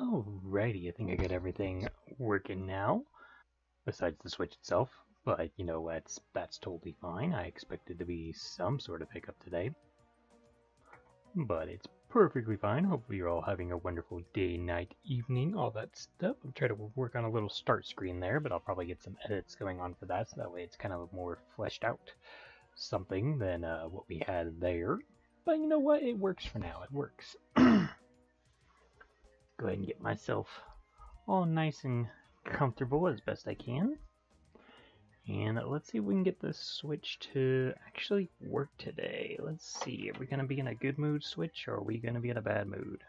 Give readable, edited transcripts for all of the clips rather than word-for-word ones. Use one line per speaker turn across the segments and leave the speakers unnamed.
Alrighty, I think I got everything working now, besides the Switch itself. But you know, that's totally fine. I expected to be some sort of hiccup today, but it's perfectly fine. Hopefully, you're all having a wonderful day, night, evening, all that stuff. I'm trying to work on a little start screen there, but I'll probably get some edits going on for that, so that way it's kind of a more fleshed out something than what we had there. But you know what? It works for now. It works. Go ahead and get myself all nice and comfortable as best I can. And let's see if we can get this Switch to actually work today. Let's see, are we going to be in a good mood, Switch, or are we going to be in a bad mood?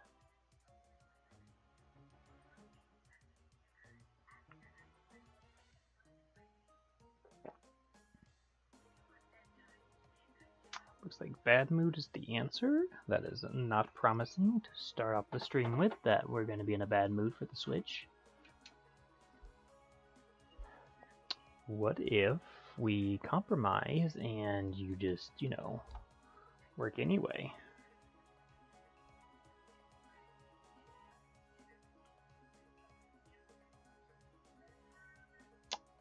Looks like bad mood is the answer. That is not promising to start off the stream with, that we're going to be in a bad mood for the Switch. What if we compromise and you just, you know, work anyway?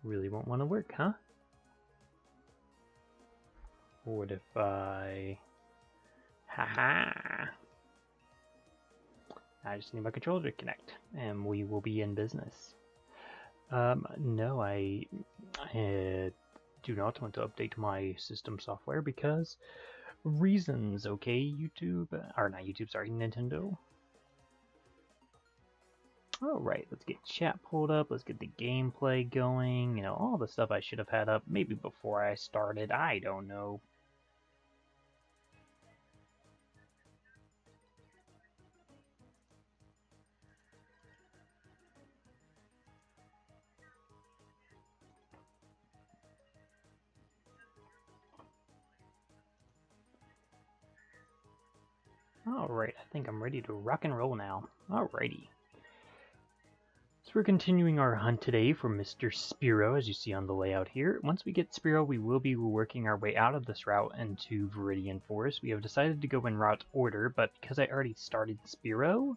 Really won't want to work, huh? What if I... Haha! I just need my controller to connect, and we will be in business. No, I do not want to update my system software because reasons, okay, YouTube? Or not YouTube, sorry, Nintendo. Alright, let's get chat pulled up, let's get the gameplay going, you know, all the stuff I should have had up maybe before I started, I don't know. Alright, I think I'm ready to rock and roll now. Alrighty. So we're continuing our hunt today for Mr. Spearow, as you see on the layout here. Once we get Spearow, we will be working our way out of this route into Viridian Forest. We have decided to go in route order, but because I already started Spearow,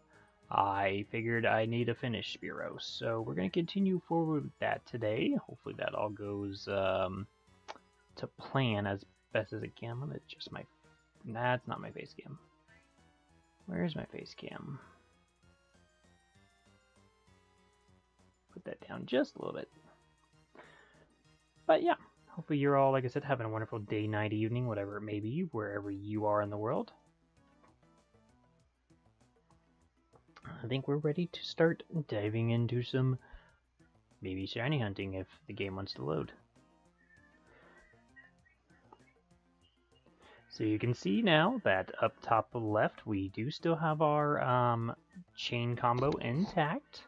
I figured I need to finish Spearow. So we're going to continue forward with that today. Hopefully that all goes to plan as best as it can. I'm going to adjust my... That's not my face cam. Where's my face cam? Put that down just a little bit. But yeah, hopefully you're all, like I said, having a wonderful day, night, evening, whatever it may be, wherever you are in the world. I think we're ready to start diving into some maybe shiny hunting if the game wants to load. So you can see now that up top left, we do still have our chain combo intact.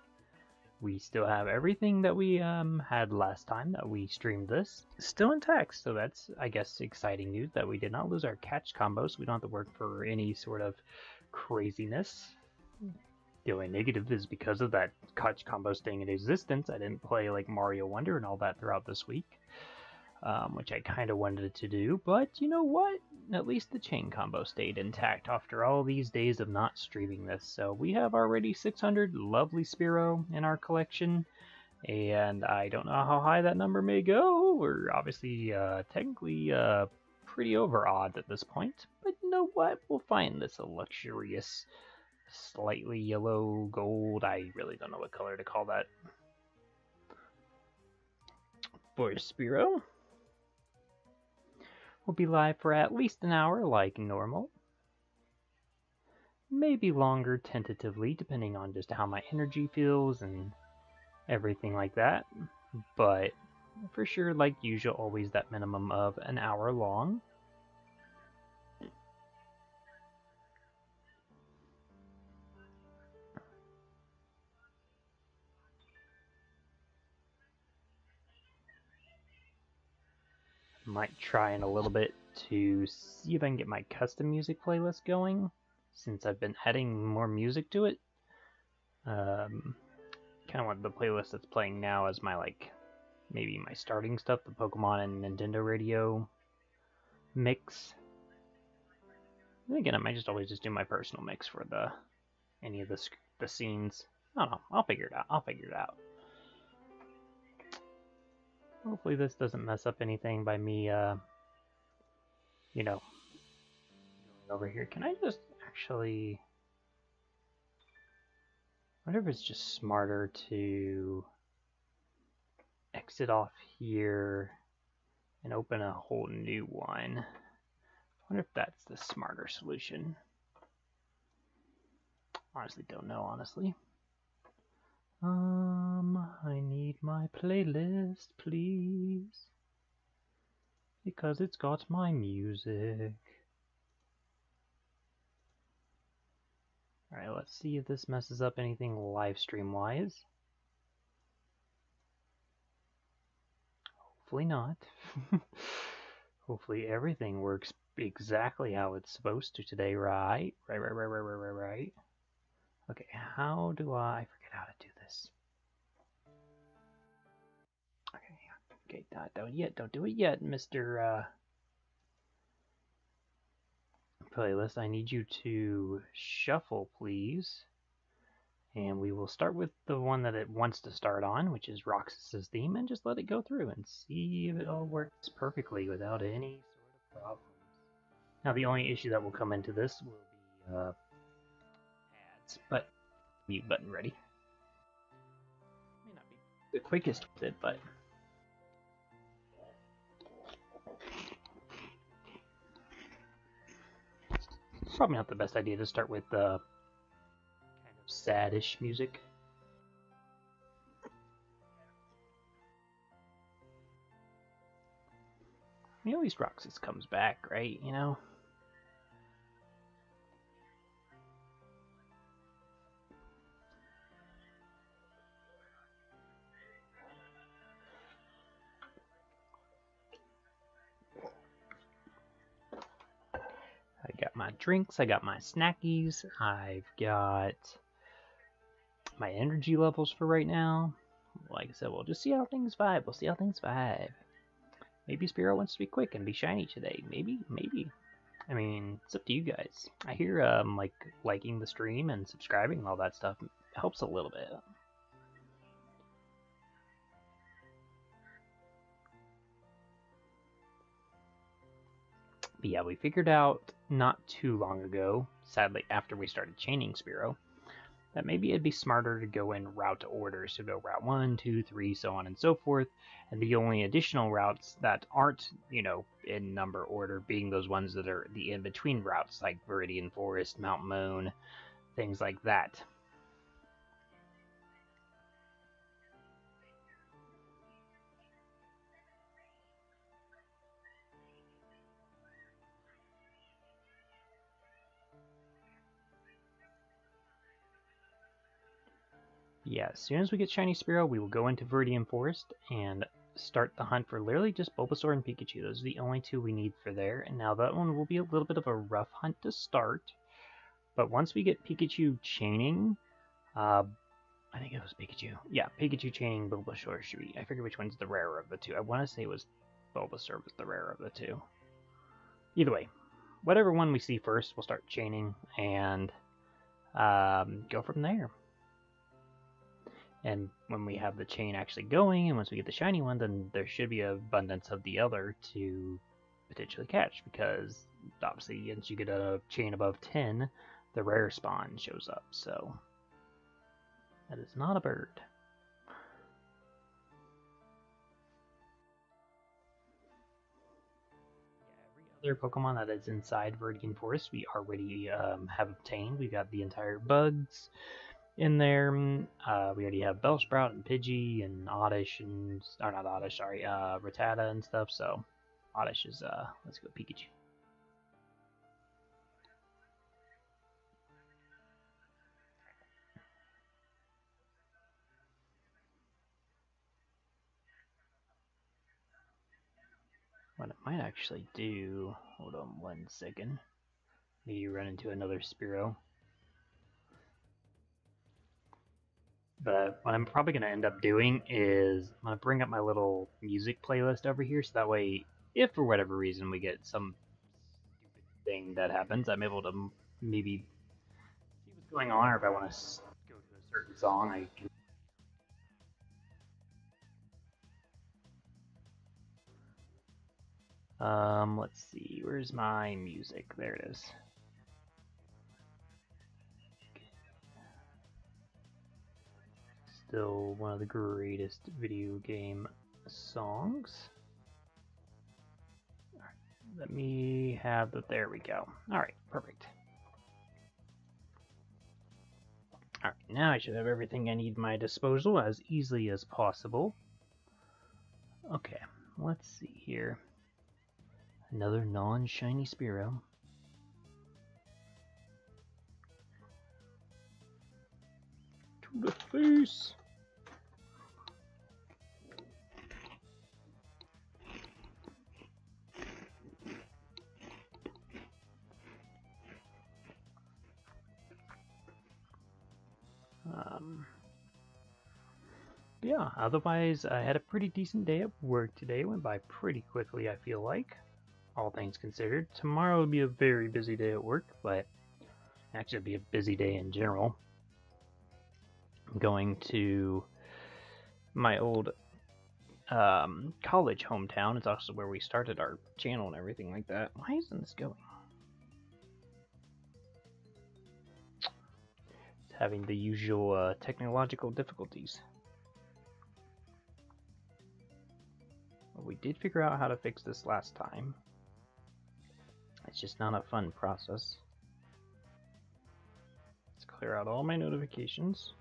We still have everything that we had last time that we streamed this still intact. So that's, I guess, exciting news that we did not lose our catch combo, so we don't have to work for any sort of craziness. The only negative is because of that catch combo staying in existence, I didn't play like Mario Wonder and all that throughout this week. Which I kind of wanted to do, but you know what? At least the chain combo stayed intact after all these days of not streaming this. So we have already 600 lovely Spearow in our collection, and I don't know how high that number may go. We're obviously technically pretty over odds at this point, but you know what? We'll find this a luxurious, slightly yellow gold. I really don't know what color to call that. For Spearow. We'll be live for at least an hour like normal. Maybe longer tentatively, depending on just how my energy feels and everything like that. But for sure, like usual, always that minimum of an hour long. Might try in a little bit to see if I can get my custom music playlist going, since I've been adding more music to it. Kind of want the playlist that's playing now as my, like, maybe my starting stuff, the Pokemon and Nintendo Radio mix. And again, I might just always just do my personal mix for any of the scenes. I don't know. I'll figure it out. I'll figure it out. Hopefully this doesn't mess up anything by me, you know, over here. Can I just actually... I wonder if it's just smarter to exit off here and open a whole new one. I wonder if that's the smarter solution. Honestly, don't know, honestly. I need my playlist, please. Because it's got my music. Alright, let's see if this messes up anything live stream wise. Hopefully not. Hopefully everything works exactly how it's supposed to today, right? Right. Okay, how do I forget how to do this? Okay, don't yet, don't do it yet, Mr. Playlist. I need you to shuffle, please. And we will start with the one that it wants to start on, which is Roxas's theme, and just let it go through and see if it all works perfectly without any sort of problems. Now, the only issue that will come into this will be ads, but mute button ready. May not be the quickest with it, but probably not the best idea to start with kind of sad-ish music. I mean, at least Roxas comes back, right? You know? I got my drinks, I got my snackies, I've got my energy levels for right now. Like I said, we'll just see how things vibe. We'll see how things vibe. Maybe Spearow wants to be quick and be shiny today. Maybe. I mean, it's up to you guys. I hear like liking the stream and subscribing and all that stuff helps a little bit. But yeah, we figured out not too long ago, sadly after we started chaining Spearow, that maybe it'd be smarter to go in route orders, to go route 1, 2, 3, so on and so forth, and the only additional routes that aren't, you know, in number order being those ones that are the in-between routes, like Viridian Forest, Mount Moon, things like that. Yeah, as soon as we get Shiny Spearow, we will go into Viridian Forest and start the hunt for literally just Bulbasaur and Pikachu. Those are the only two we need for there. And now that one will be a little bit of a rough hunt to start. But once we get Pikachu chaining, I think it was Pikachu. Yeah, Pikachu chaining Bulbasaur should be. I forget which one's the rarer of the two. I want to say it was Bulbasaur was the rarer of the two. Either way, whatever one we see first, we'll start chaining and go from there. And when we have the chain actually going, and once we get the shiny one, then there should be an abundance of the other to potentially catch, because obviously once you get a chain above 10, the rare spawn shows up, so that is not a bird. Every other Pokemon that is inside Viridian Forest we already have obtained. We've got the entire bugs in there. We already have Bellsprout and Pidgey and Oddish and, or not Oddish, sorry, Rattata and stuff, so Oddish is, let's go Pikachu. What I might actually do, hold on 1 second, maybe run into another Spearow. But what I'm probably going to end up doing is I'm going to bring up my little music playlist over here, so that way, if for whatever reason we get some stupid thing that happens, I'm able to maybe see what's going on, or if I want to go to a certain song, I can. Let's see, where's my music? There it is. Still one of the greatest video game songs. All right, let me have the, there we go. Alright, perfect. Alright, now I should have everything I need at my disposal as easily as possible. Okay, let's see here. Another non-shiny Spearow. To the face! Yeah, otherwise I had a pretty decent day at work today. It went by pretty quickly, I feel like, all things considered. Tomorrow will be a very busy day at work, but actually it'll be a busy day in general. I'm going to my old college hometown. It's also where we started our channel and everything like that. Why isn't this going? It's having the usual technological difficulties. We did figure out how to fix this last time. It's just not a fun process. Let's clear out all my notifications.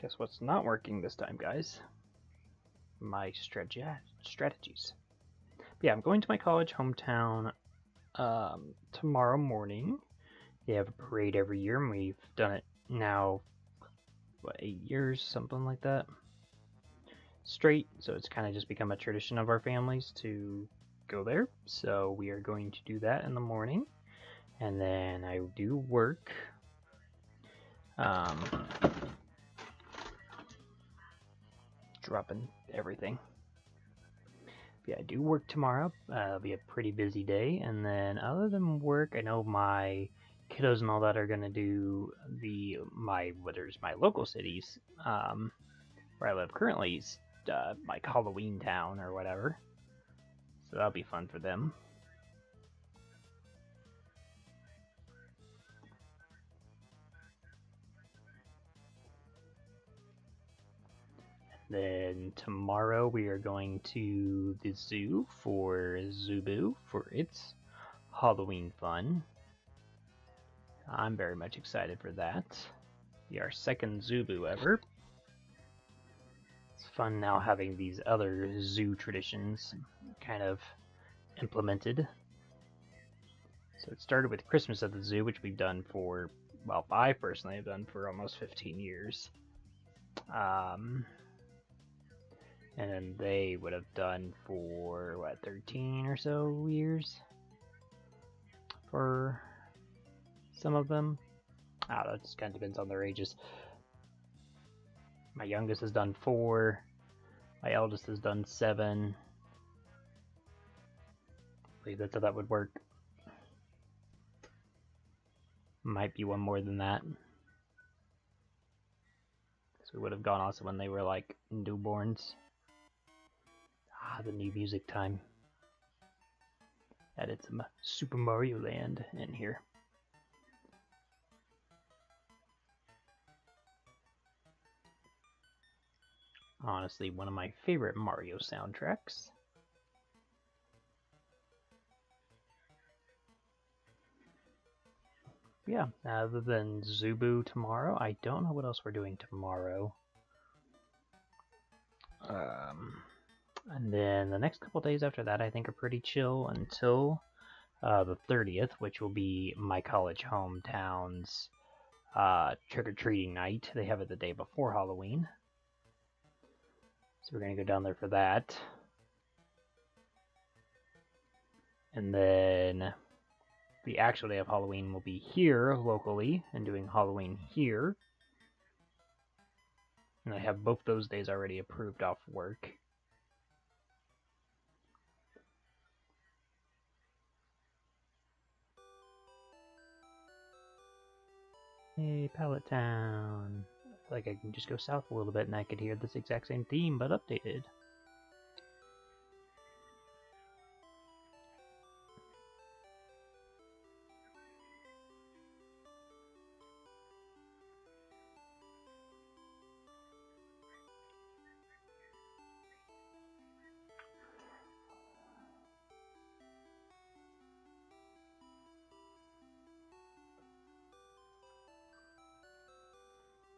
Guess what's not working this time, guys? My strategies. But yeah, I'm going to my college hometown tomorrow morning. They have a parade every year, and we've done it now, what, 8 years, something like that. Straight, so it's kind of just become a tradition of our families to go there. So we are going to do that in the morning, and then I do work. Dropping everything. Yeah, I do work tomorrow. It'll be a pretty busy day, and then other than work, I know my kiddos and all that are gonna do my local cities, where I live currently. Like Halloween Town or whatever, so that'll be fun for them. Then tomorrow we are going to the zoo for Zubu for its Halloween fun. I'm very much excited for that. Be our second Zubu ever. Fun now having these other zoo traditions kind of implemented. So it started with Christmas at the zoo, which we've done for, well, I personally have done for almost 15 years. And then they would have done for, what, 13 or so years? For some of them. I don't know, it just kind of depends on their ages. My youngest has done 4. My eldest has done 7. I believe that's how that would work. Might be one more than that. Because we would have gone also when they were like newborns. Ah, the new music time. Added some Super Mario Land in here. Honestly, one of my favorite Mario soundtracks. Yeah, other than Zubu tomorrow, I don't know what else we're doing tomorrow. And then the next couple days after that I think are pretty chill until the 30th, which will be my college hometown's trick-or-treating night. They have it the day before Halloween. So we're going to go down there for that. And then the actual day of Halloween will be here locally and doing Halloween here. And I have both those days already approved off work. Hey, Pallet Town. I feel like I can just go south a little bit and I could hear this exact same theme, but updated.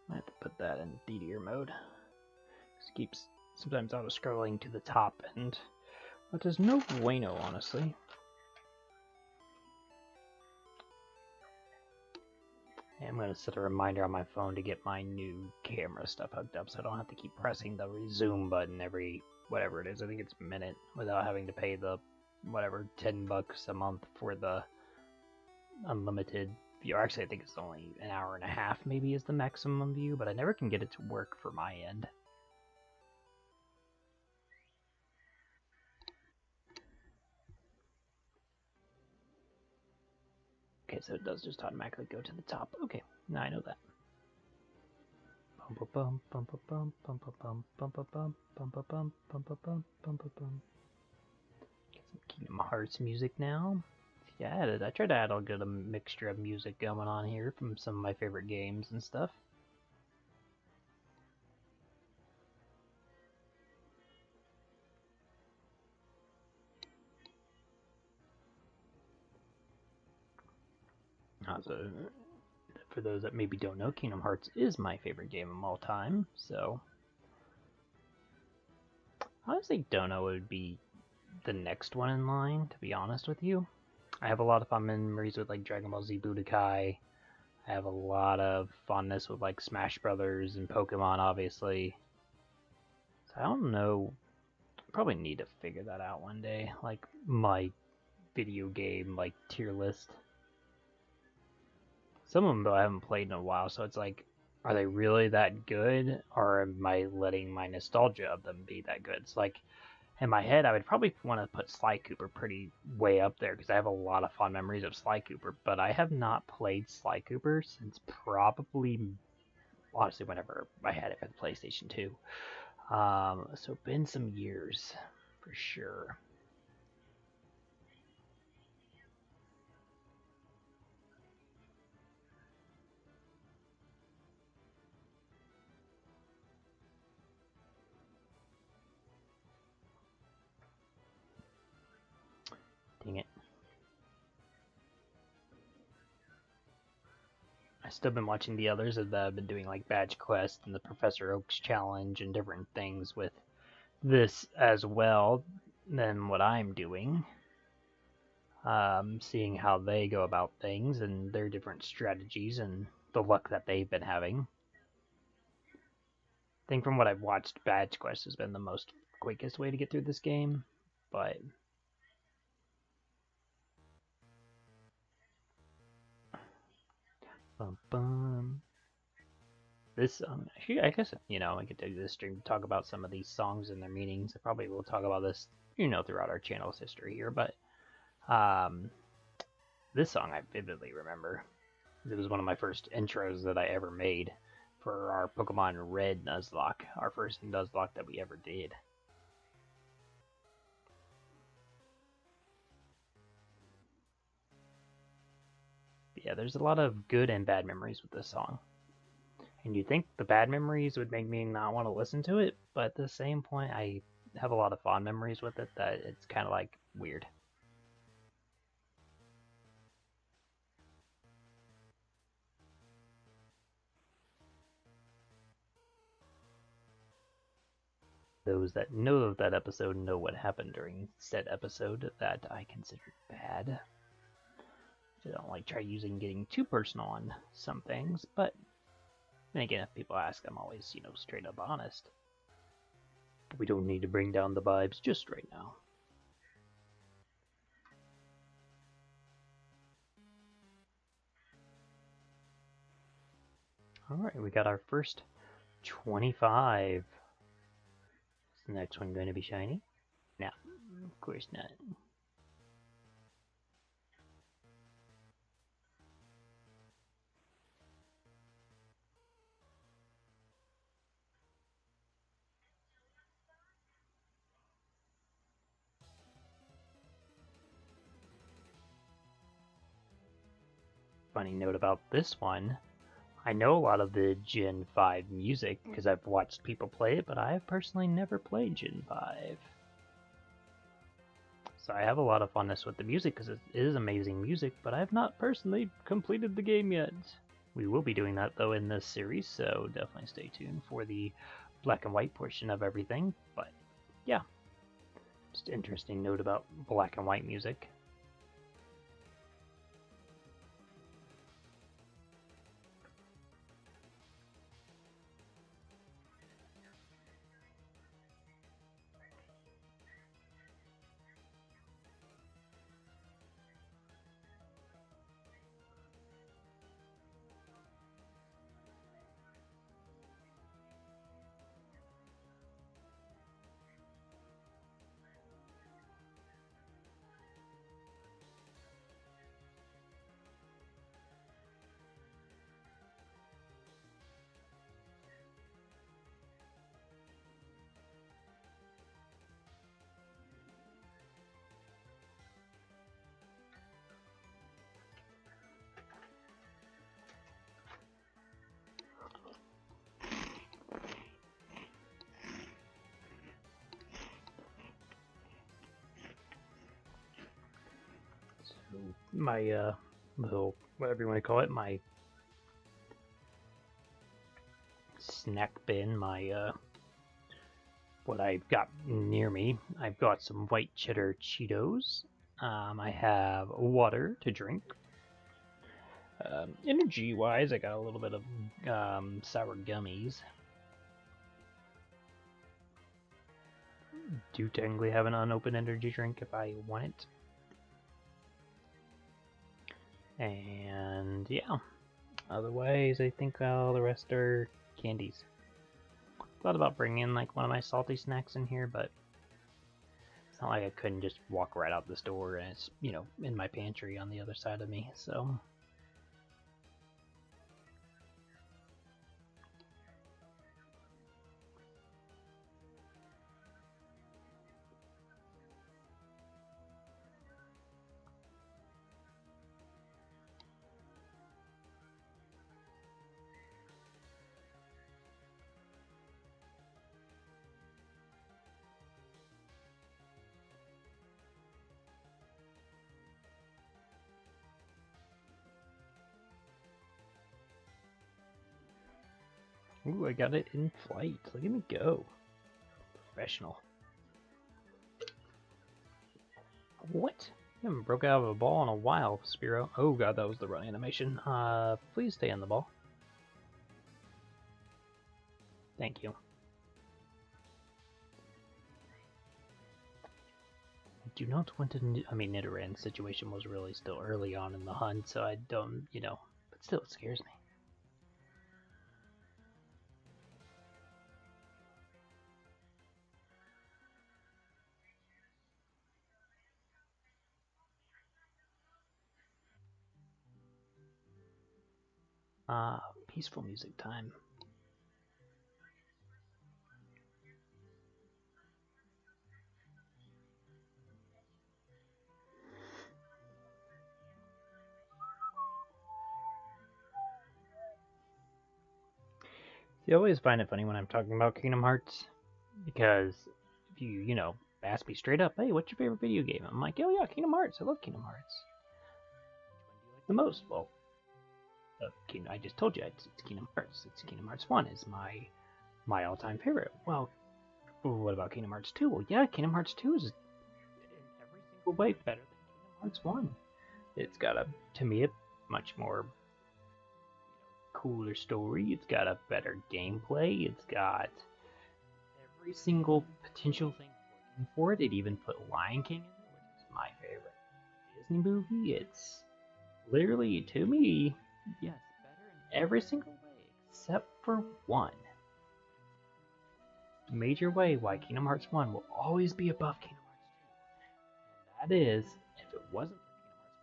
I have to put that in DDR mode. It keeps sometimes auto-scrolling to the top, and that is no bueno, honestly. And I'm going to set a reminder on my phone to get my new camera stuff hooked up so I don't have to keep pressing the resume button every, whatever it is, I think it's a minute, without having to pay the, whatever, $10 a month for the unlimited view. Actually, I think it's only an hour and a half maybe is the maximum view, but I never can get it to work for my end. Okay, so it does just automatically go to the top. Okay, now I know that. Get some Kingdom Hearts music now. Yeah, I tried to add a good mixture of music going on here from some of my favorite games and stuff. So, for those that maybe don't know, Kingdom Hearts is my favorite game of all time, so I honestly don't know what would be the next one in line, to be honest with you. I have a lot of fun memories with like Dragon Ball Z Budokai. I have a lot of fondness with like Smash Brothers and Pokemon, obviously. So I don't know. Probably need to figure that out one day. Like my video game like tier list. Some of them though I haven't played in a while, so it's like, are they really that good, or am I letting my nostalgia of them be that good? It's like, in my head, I would probably want to put Sly Cooper pretty way up there because I have a lot of fond memories of Sly Cooper, but I have not played Sly Cooper since probably, honestly, whenever I had it for the PlayStation 2. So been some years for sure. Dang it. I still been watching the others that have been doing like Badge Quest and the Professor Oaks Challenge and different things with this as well than what I'm doing. Seeing how they go about things and their different strategies and the luck that they've been having. I think from what I've watched, Badge Quest has been the most quickest way to get through this game, but this actually, I guess I could take this stream to talk about some of these songs and their meanings. I probably will talk about this throughout our channel's history here, but this song I vividly remember. It was one of my first intros that I ever made for our Pokemon Red Nuzlocke, our first Nuzlocke that we ever did. But yeah, there's a lot of good and bad memories with this song. And you'd think the bad memories would make me not want to listen to it, but at the same point, I have a lot of fond memories with it that it's kind of like weird. Those that know of that episode know what happened during said episode that I considered bad. I don't like try using getting too personal on some things, but then again, if people ask, I'm always, straight up honest. But we don't need to bring down the vibes just right now. Alright, we got our first 25. Is the next one going to be shiny? No, of course not. funny note about this one. I know a lot of the Gen 5 music because I've watched people play it, but I have personally never played Gen 5. So I have a lot of funness with the music because it is amazing music, but I have not personally completed the game yet. We will be doing that though in this series, so definitely stay tuned for the black and white portion of everything. But yeah, just an interesting note about black and white music. My little, whatever you want to call it, my snack bin, my what I've got near me. I've got some white cheddar Cheetos. I have water to drink. Energy wise, I got a little bit of sour gummies. Do technically have an unopened energy drink if I want it. And yeah, otherwise I think all the rest are candies. Thought about bringing in like one of my salty snacks in here, but it's not like I couldn't just walk right out this door and it's, you know, in my pantry on the other side of me, so. Ooh, I got it in flight. Look at me go. Professional. What? You haven't broke out of a ball in a while, Spiro. Oh god, that was the run animation. Please stay on the ball. Thank you. I do not want to... I mean, Nidoran's situation was really still early on in the hunt, so I don't, you know... But still, it scares me. Peaceful music time. See, I always find it funny when I'm talking about Kingdom Hearts, because if you know, ask me straight up, hey, what's your favorite video game? I'm like, oh yeah, Kingdom Hearts. I love Kingdom Hearts. Which one do you like the most? Well, I just told you it's Kingdom Hearts. It's Kingdom Hearts 1 is my all-time favorite. Well, what about Kingdom Hearts 2? Well, yeah, Kingdom Hearts 2 is in every single way better than Kingdom Hearts 1. It's got to me, a much more cooler story. It's got a better gameplay. It's got every single potential thing working for it. It even put Lion King in there, which is my favorite Disney movie. It's literally, to me, yes, better in every single way except for one major way why Kingdom Hearts 1 will always be above Kingdom Hearts 2. And that is, if it wasn't for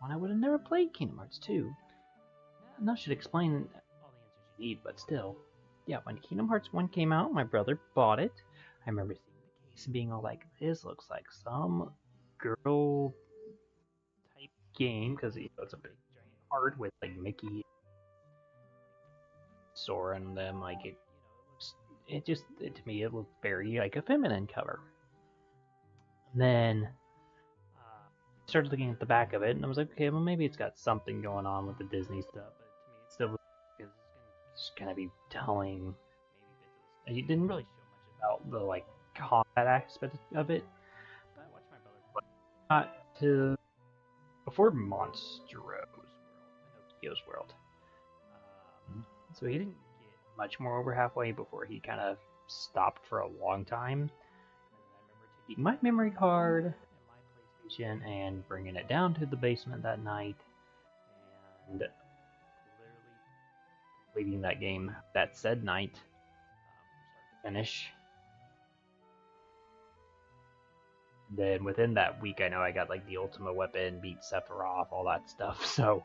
Kingdom Hearts 1, I would have never played Kingdom Hearts 2. That should explain all the answers you need, but still. Yeah, when Kingdom Hearts 1 came out, my brother bought it. I remember seeing the case and being all like, this looks like some girl type game, because you know, it's a big giant art with like Mickey, Sora, and them. Like it just to me it looked very like a feminine cover. And then started looking at the back of it, and I was like, okay, well maybe it's got something going on with the Disney stuff, but to me it still looks like it's gonna be telling maybe bits of. It didn't really show much about the like combat aspect of it. But I watched my brother play. Not to before Monstero's World, Pinocchio's World. So he didn't get much more over halfway before he kind of stopped for a long time. And I remember taking my memory card and my PlayStation and bringing it down to the basement that night and literally completing that game that said night from start to finish. Then within that week, I know I got like the ultimate weapon, beat Sephiroth, all that stuff. So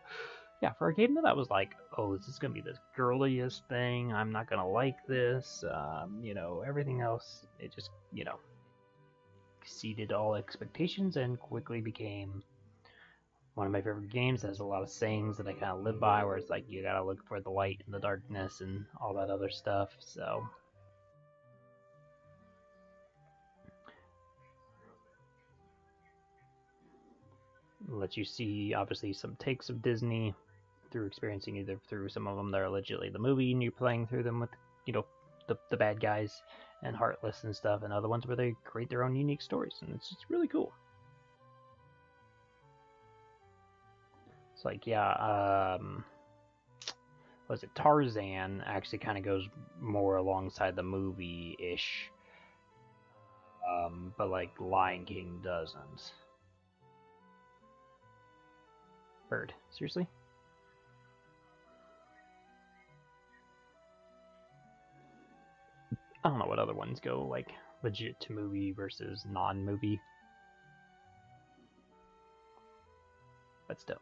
yeah, for a game that was like, oh, this is gonna be the girliest thing. I'm not gonna like this. Everything else, it just exceeded all expectations and quickly became one of my favorite games. It has a lot of sayings that I kind of live by, where it's like you gotta look for the light in the darkness and all that other stuff. So. Let you see obviously some takes of Disney through experiencing either through some of them that are legitimately the movie and you're playing through them with the bad guys and Heartless and stuff, and other ones where they create their own unique stories, and it's just really cool. It's like was it Tarzan actually kind of goes more alongside the movie-ish, but like Lion King doesn't. Bird, seriously? I don't know what other ones go like legit to movie versus non-movie, but still.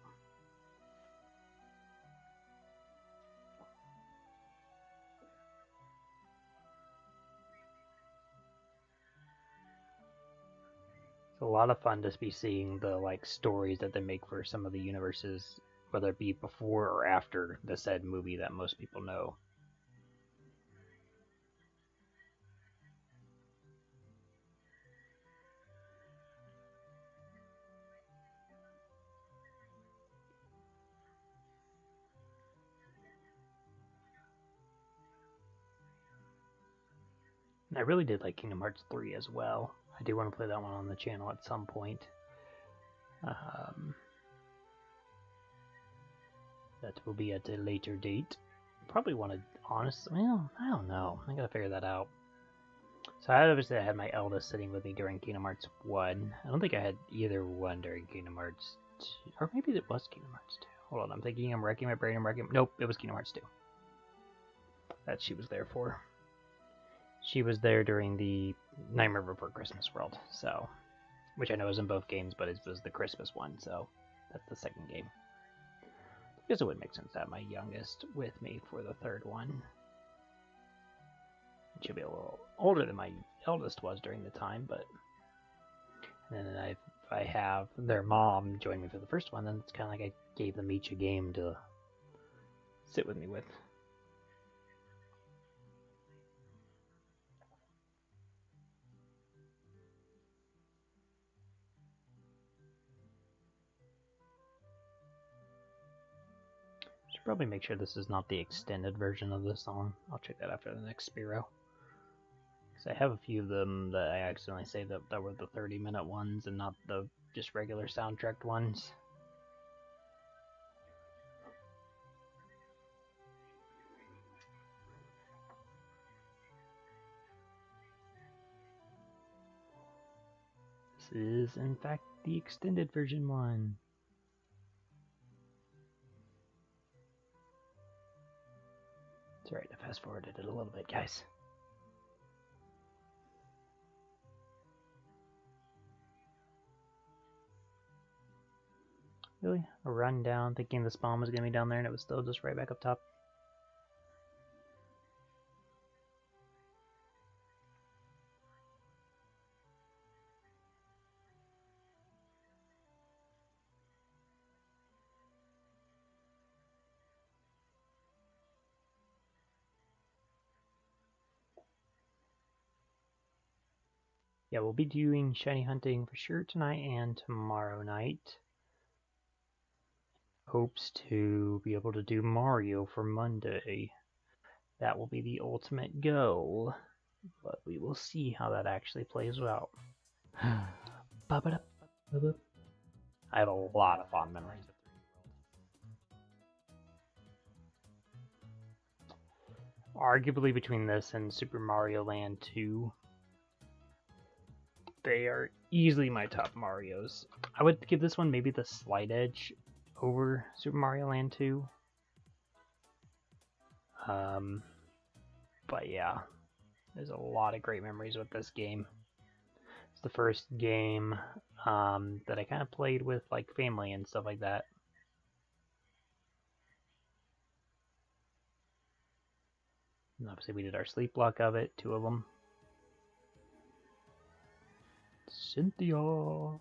It's a lot of fun to be seeing the like stories that they make for some of the universes, whether it be before or after the said movie that most people know. And I really did like Kingdom Hearts 3 as well. I do want to play that one on the channel at some point. That will be at a later date. Probably want to, honestly, well, I don't know. I gotta figure that out. So I had my eldest sitting with me during Kingdom Hearts 1. I don't think I had either one during Kingdom Hearts 2. Or maybe it was Kingdom Hearts 2. Hold on, I'm thinking, I'm wrecking my brain, Nope, it was Kingdom Hearts 2. That she was there for. She was there during the Nightmare Before Christmas World, so, which I know is in both games, but it was the Christmas one, so that's the second game. I guess it would make sense to have my youngest with me for the third one. She'll be a little older than my eldest was during the time, but and then if I have their mom join me for the first one, then it's kind of like I gave them each a game to sit with me with. Should probably make sure this is not the extended version of this song. I'll check that after the next Spiro. Because I have a few of them that I accidentally saved up that were the 30-minute ones and not the just regular soundtracked ones. This is, in fact, the extended version one. It's alright, I fast forwarded it a little bit, guys. Really? A run down thinking the spawn was going to be down there and it was still just right back up top? Yeah, we'll be doing shiny hunting for sure tonight and tomorrow night. Hopes to be able to do Mario for Monday. That will be the ultimate goal, but we will see how that actually plays out. I have a lot of fond memories of 3D World. Arguably between this and Super Mario Land 2, they are easily my top Marios. I would give this one maybe the slight edge over Super Mario Land 2. But yeah, there's a lot of great memories with this game. It's the first game that I kind of played with like family and stuff like that. And obviously we did our sleep block of it, 2 of them. Cynthia!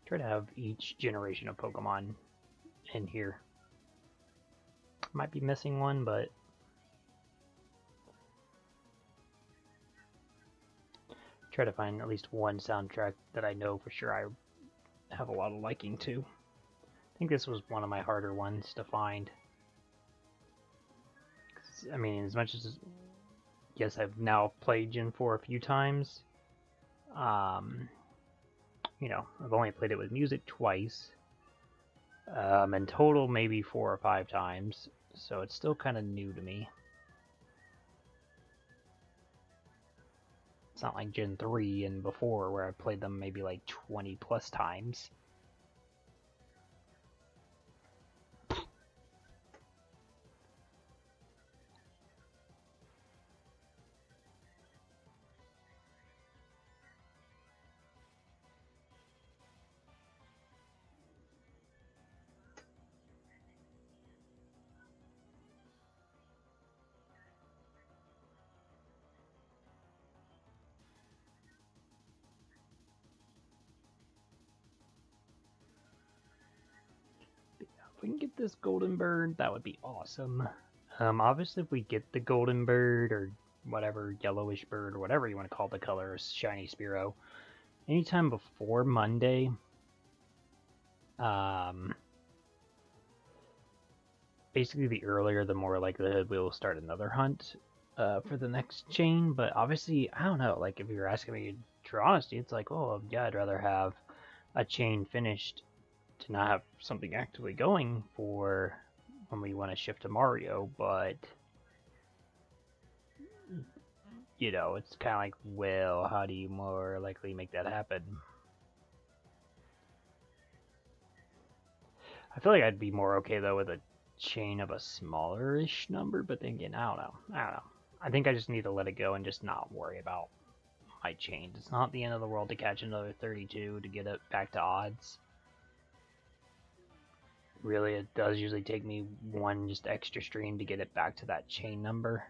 Try to have each generation of Pokemon in here. Might be missing one, but try to find at least one soundtrack that I know for sure I have a lot of liking to. I think this was one of my harder ones to find. I mean, as much as yes, I've now played Gen 4 a few times. You know, I've only played it with music twice. In total, maybe 4 or 5 times. So it's still kind of new to me. It's not like Gen 3 and before where I played them maybe like 20 plus times. If we can get this golden bird, that would be awesome. Obviously, if we get the golden bird or whatever yellowish bird or whatever you want to call the color, shiny Spearow, anytime before Monday, basically the earlier, the more likelihood we will start another hunt for the next chain. But obviously, I don't know. Like if you're asking me for honesty, it's like, oh yeah, I'd rather have a chain finished to not have something actively going for when we want to shift to Mario, but you know, it's kind of like, well, how do you more likely make that happen? I feel like I'd be more okay though with a chain of a smaller-ish number, but then again, I don't know. I think I just need to let it go and just not worry about my chains. It's not the end of the world to catch another 32 to get it back to odds. Really, it does usually take me one just extra stream to get it back to that chain number.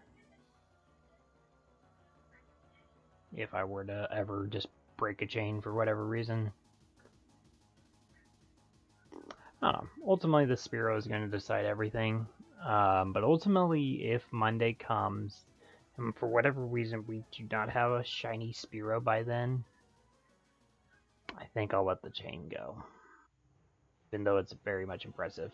If I were to ever just break a chain for whatever reason. I don't know. Ultimately, the Spearow is going to decide everything. But ultimately, if Monday comes, and for whatever reason we do not have a shiny Spearow by then, I think I'll let the chain go. Even though it's very much impressive.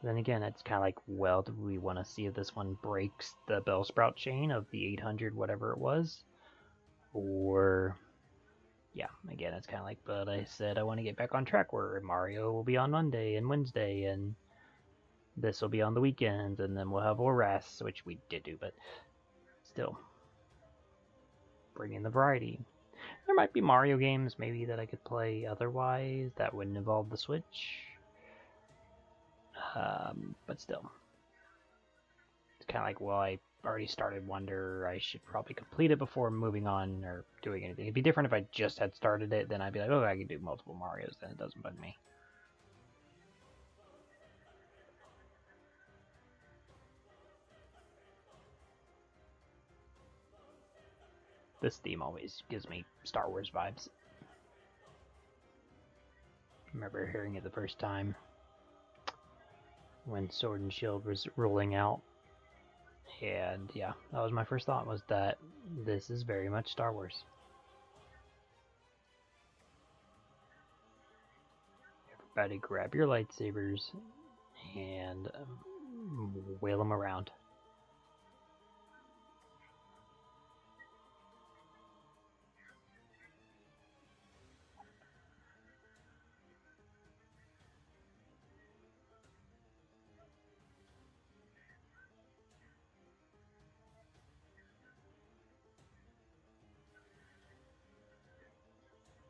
Then again, it's kind of like, well, do we want to see if this one breaks the Bellsprout chain of the 800 whatever it was? Or, yeah, again, it's kind of like, but I said I want to get back on track where Mario will be on Monday and Wednesday, and this will be on the weekends, and then we'll have Oras, which we did do, but still, bring in the variety. There might be Mario games maybe that I could play otherwise that wouldn't involve the Switch. But still, it's kind of like, well, I already started Wonder, I should probably complete it before moving on or doing anything. It'd be different if I just had started it, then I'd be like, oh, I can do multiple Marios, then it doesn't bug me. This theme always gives me Star Wars vibes. remember hearing it the first time when Sword and Shield was rolling out. And yeah, that was my first thought, was that this is very much Star Wars. Everybody grab your lightsabers and wheel them around.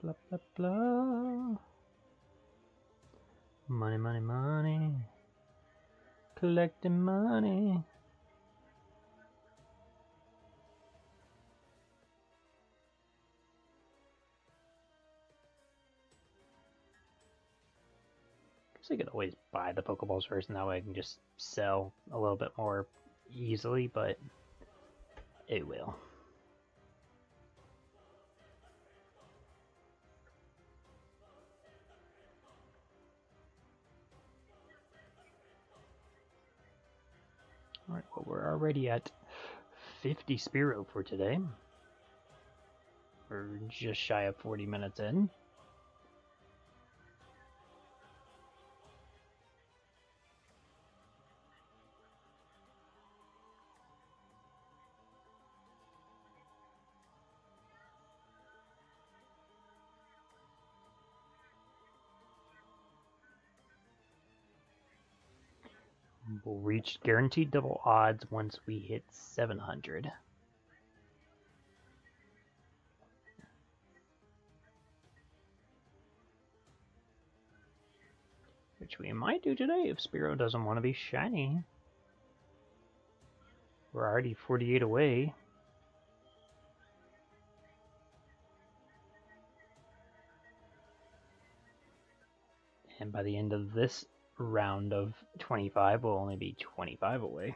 Blah, blah, blah. Money, money, money. Collecting money. I could always buy the Pokeballs first, and that way I can just sell a little bit more easily, but it will. Alright, well, we're already at 50 Spearow for today. We're just shy of 40 minutes in. We'll reach guaranteed double odds once we hit 700. Which we might do today if Spearow doesn't want to be shiny. We're already 48 away. And by the end of this round of 25, we'll only be 25 away.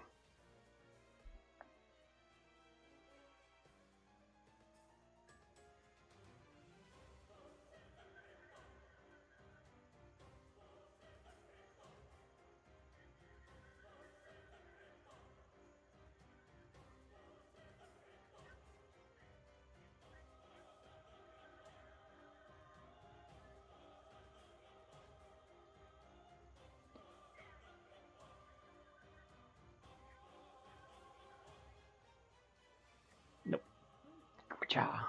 Nope. Gotcha.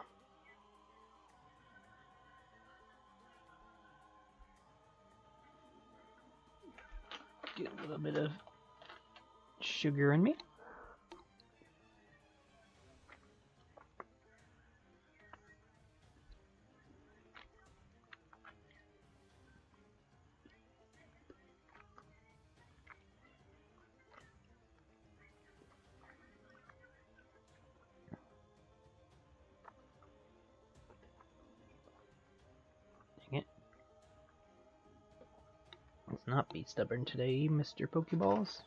Get a little bit of sugar in me. Dang it. Let's not be stubborn today, Mr. Pokeballs.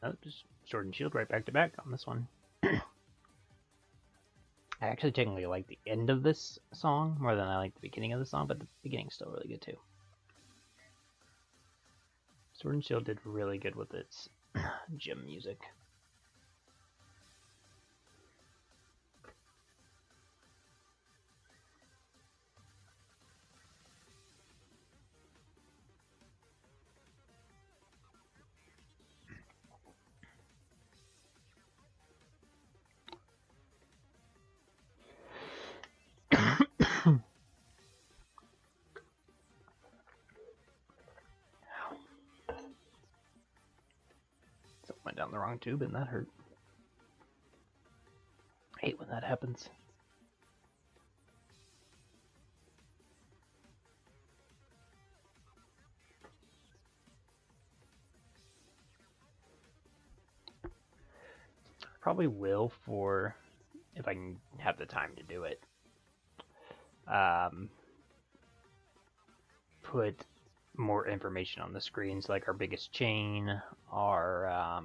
Oh, just Sword and Shield right back to back on this one. I actually technically like the end of this song more than I like the beginning of the song, but the beginning's still really good too. Sword and Shield did really good with its gym music. Went down the wrong tube and that hurt. I hate when that happens. probably will for if I can have the time to do it. Put more information on the screens, like our biggest chain, our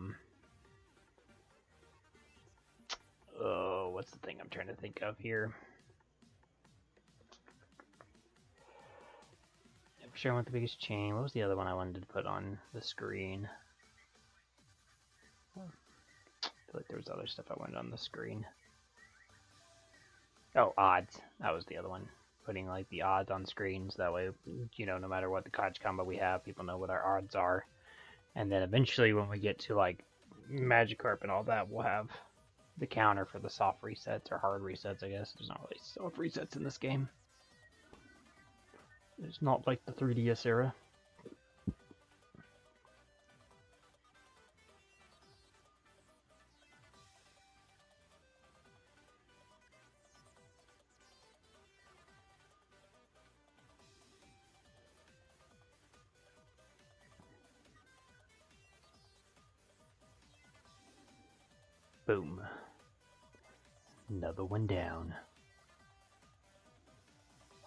oh, what's the thing I'm trying to think of here? I'm sure I want the biggest chain. What was the other one I wanted to put on the screen? I feel like there was other stuff I wanted on the screen. Oh, odds. That was the other one. Putting like the odds on screens. That way, you know, no matter what the cottage combo we have, people know what our odds are. And then eventually when we get to like Magikarp and all that, we'll have the counter for the soft resets or hard resets, I guess. There's not really soft resets in this game. It's not like the 3DS era. Boom. Another one down.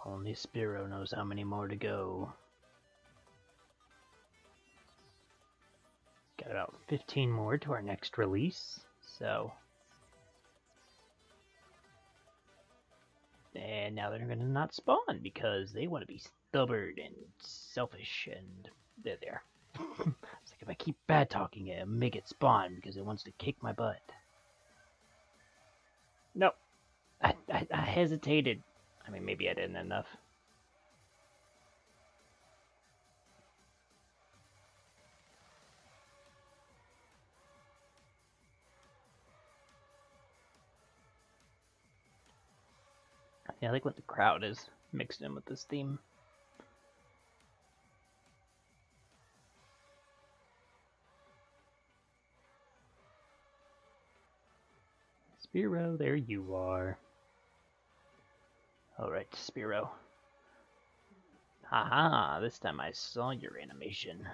Only Spearow knows how many more to go. Got about 15 more to our next release, so... And now they're gonna not spawn because they want to be stubborn and selfish, and there they are. It's like if I keep bad talking it, I'll make it spawn because it wants to kick my butt. Nope. I hesitated. I mean, maybe I didn't enough. Yeah, I like what the crowd is mixed in with this theme. Spearow, there you are. Alright, Spearow. Haha, this time I saw your animation.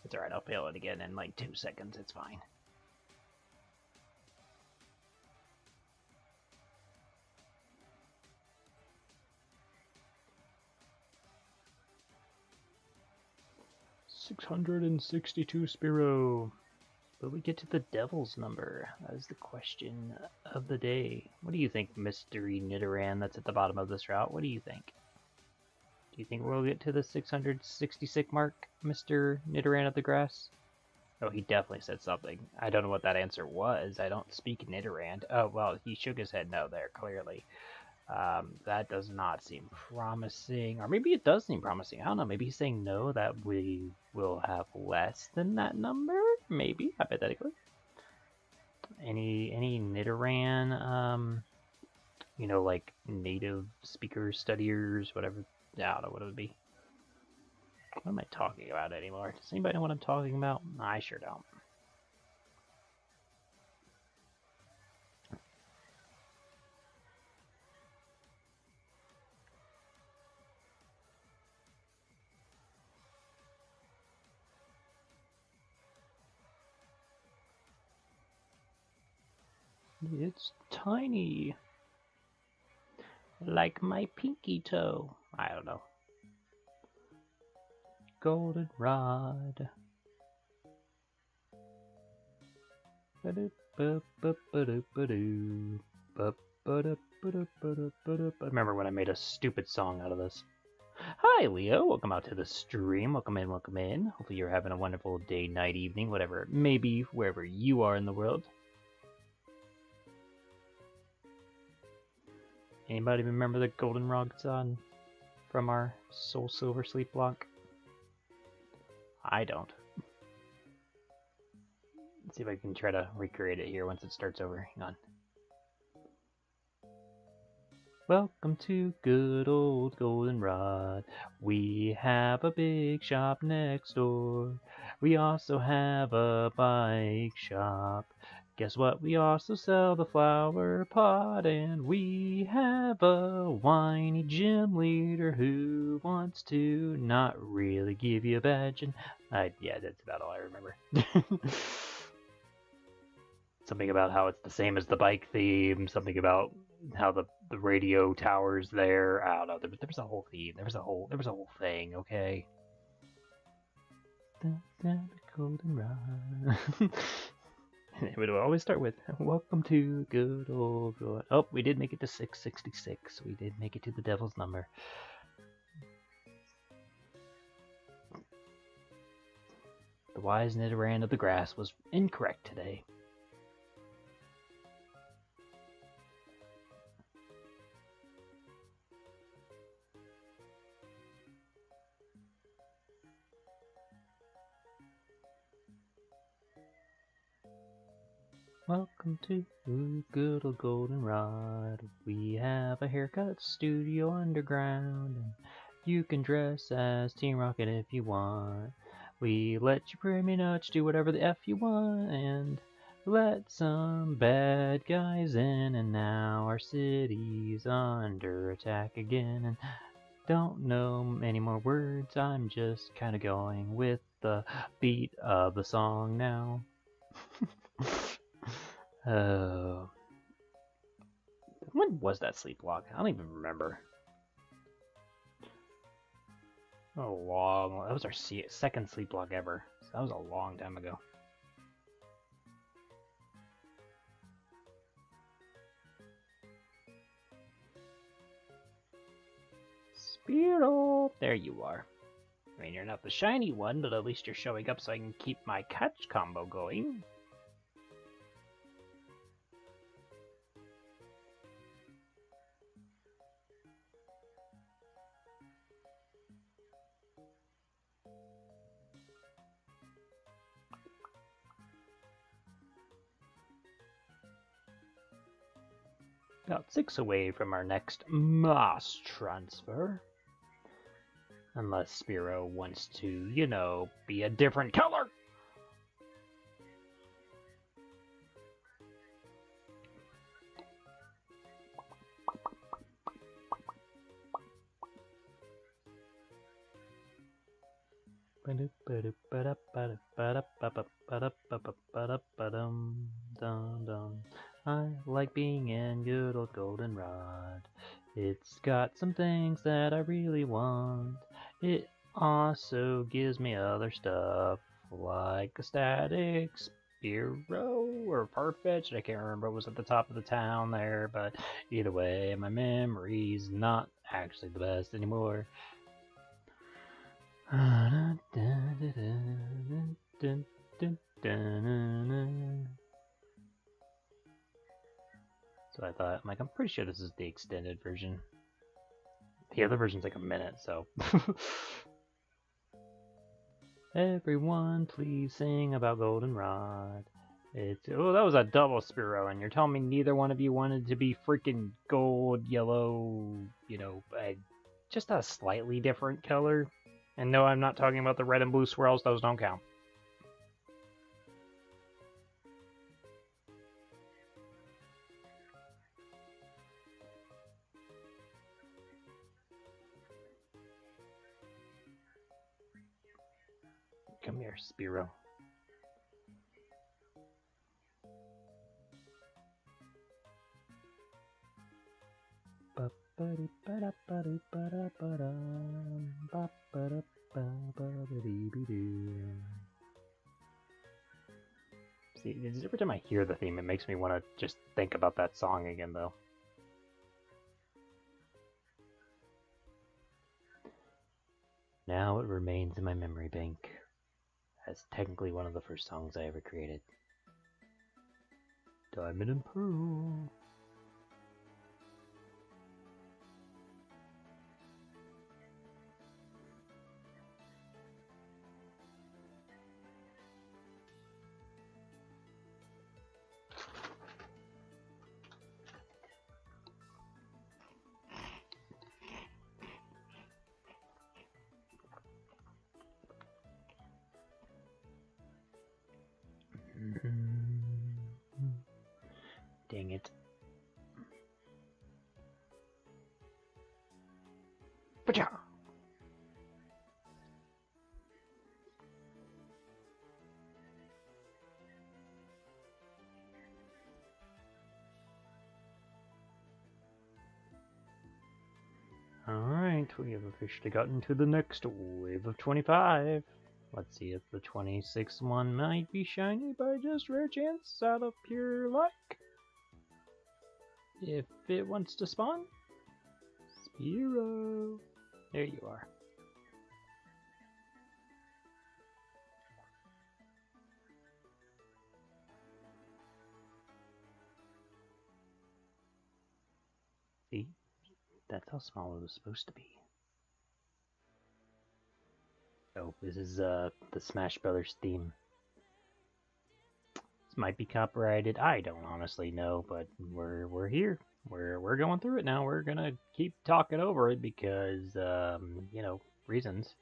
It's alright, I'll fail it again in like 2 seconds, it's fine. $662 Spearow. Will we get to the devil's number? That is the question of the day. What do you think, Mystery Nidoran that's at the bottom of this route? What do you think? Do you think we'll get to the 666 mark, Mr. Nidoran of the Grass? Oh, he definitely said something. I don't know what that answer was. I don't speak Nidoran. Oh, well, he shook his head no there, clearly. That does not seem promising. Or maybe it does seem promising. I don't know. Maybe he's saying no, that we will have less than that number? Maybe, hypothetically. Any Nidoran, you know, like native speakers, studiers, whatever. I don't know what it would be. What am I talking about anymore? Does anybody know what I'm talking about? I sure don't. It's tiny. Like my pinky toe. I don't know. Goldenrod. I remember when I made a stupid song out of this. Hi, Leo. Welcome out to the stream. Welcome in, welcome in. Hopefully you're having a wonderful day, night, evening, whatever it may be, wherever you are in the world. Anybody remember the Goldenrod song from our Soul Silver Sleep block? I don't. Let's see if I can try to recreate it here once it starts over. Hang on. Welcome to good old Goldenrod. We have a big shop next door. We also have a bike shop. Guess what? We also sell the flower pot, and we have a whiny gym leader who wants to not really give you a badge. And yeah, that's about all I remember. Something about how it's the same as the bike theme. Something about how the radio tower's there. I don't know. There was a whole theme. There was a whole thing. Okay. Goldenrod. It would always start with "Welcome to good old." Oh, we did make it to 666. We did make it to the devil's number. The wise Nidoran of the grass was incorrect today. Welcome to good old Goldenrod. We have a haircut studio underground, and you can dress as Team Rocket if you want. We let you pretty much do whatever the F you want, and let some bad guys in, and now our city's under attack again, and don't know any more words, I'm just kinda going with the beat of the song now. When was that sleep walk? I don't even remember. That was our second sleep walk ever. So that was a long time ago. Spearow! There you are. I mean, you're not the shiny one, but at least you're showing up so I can keep my catch combo going. About 6 away from our next mass transfer. Unless Spearow wants to, you know, be a different color. I like being in good old Goldenrod. It's got some things that I really want. It also gives me other stuff, like a static Spearow or Farfetch'd. I can't remember what was at the top of the town there, but either way, my memory's not actually the best anymore. So I thought, I'm pretty sure this is the extended version. The other version's like a minute, so. Everyone, please sing about Goldenrod. Oh, that was a double Spearow, and you're telling me neither one of you wanted to be freaking gold, yellow, you know, just a slightly different color? And no, I'm not talking about the red and blue swirls, those don't count. Come here, Spearow. See, every time I hear the theme, it makes me want to just think about that song again, though. Now it remains in my memory bank as technically one of the first songs I ever created. Diamond and Pearl. Dang it. Pacha! we have officially gotten to the next wave of 25. Let's see if the 26th one might be shiny by just rare chance out of pure luck. If it wants to spawn, Spearow. There you are. See? That's how small it was supposed to be. Oh, this is the Smash Brothers theme. This might be copyrighted. I don't honestly know, but we're here. We're going through it now. We're gonna keep talking over it because you know, reasons.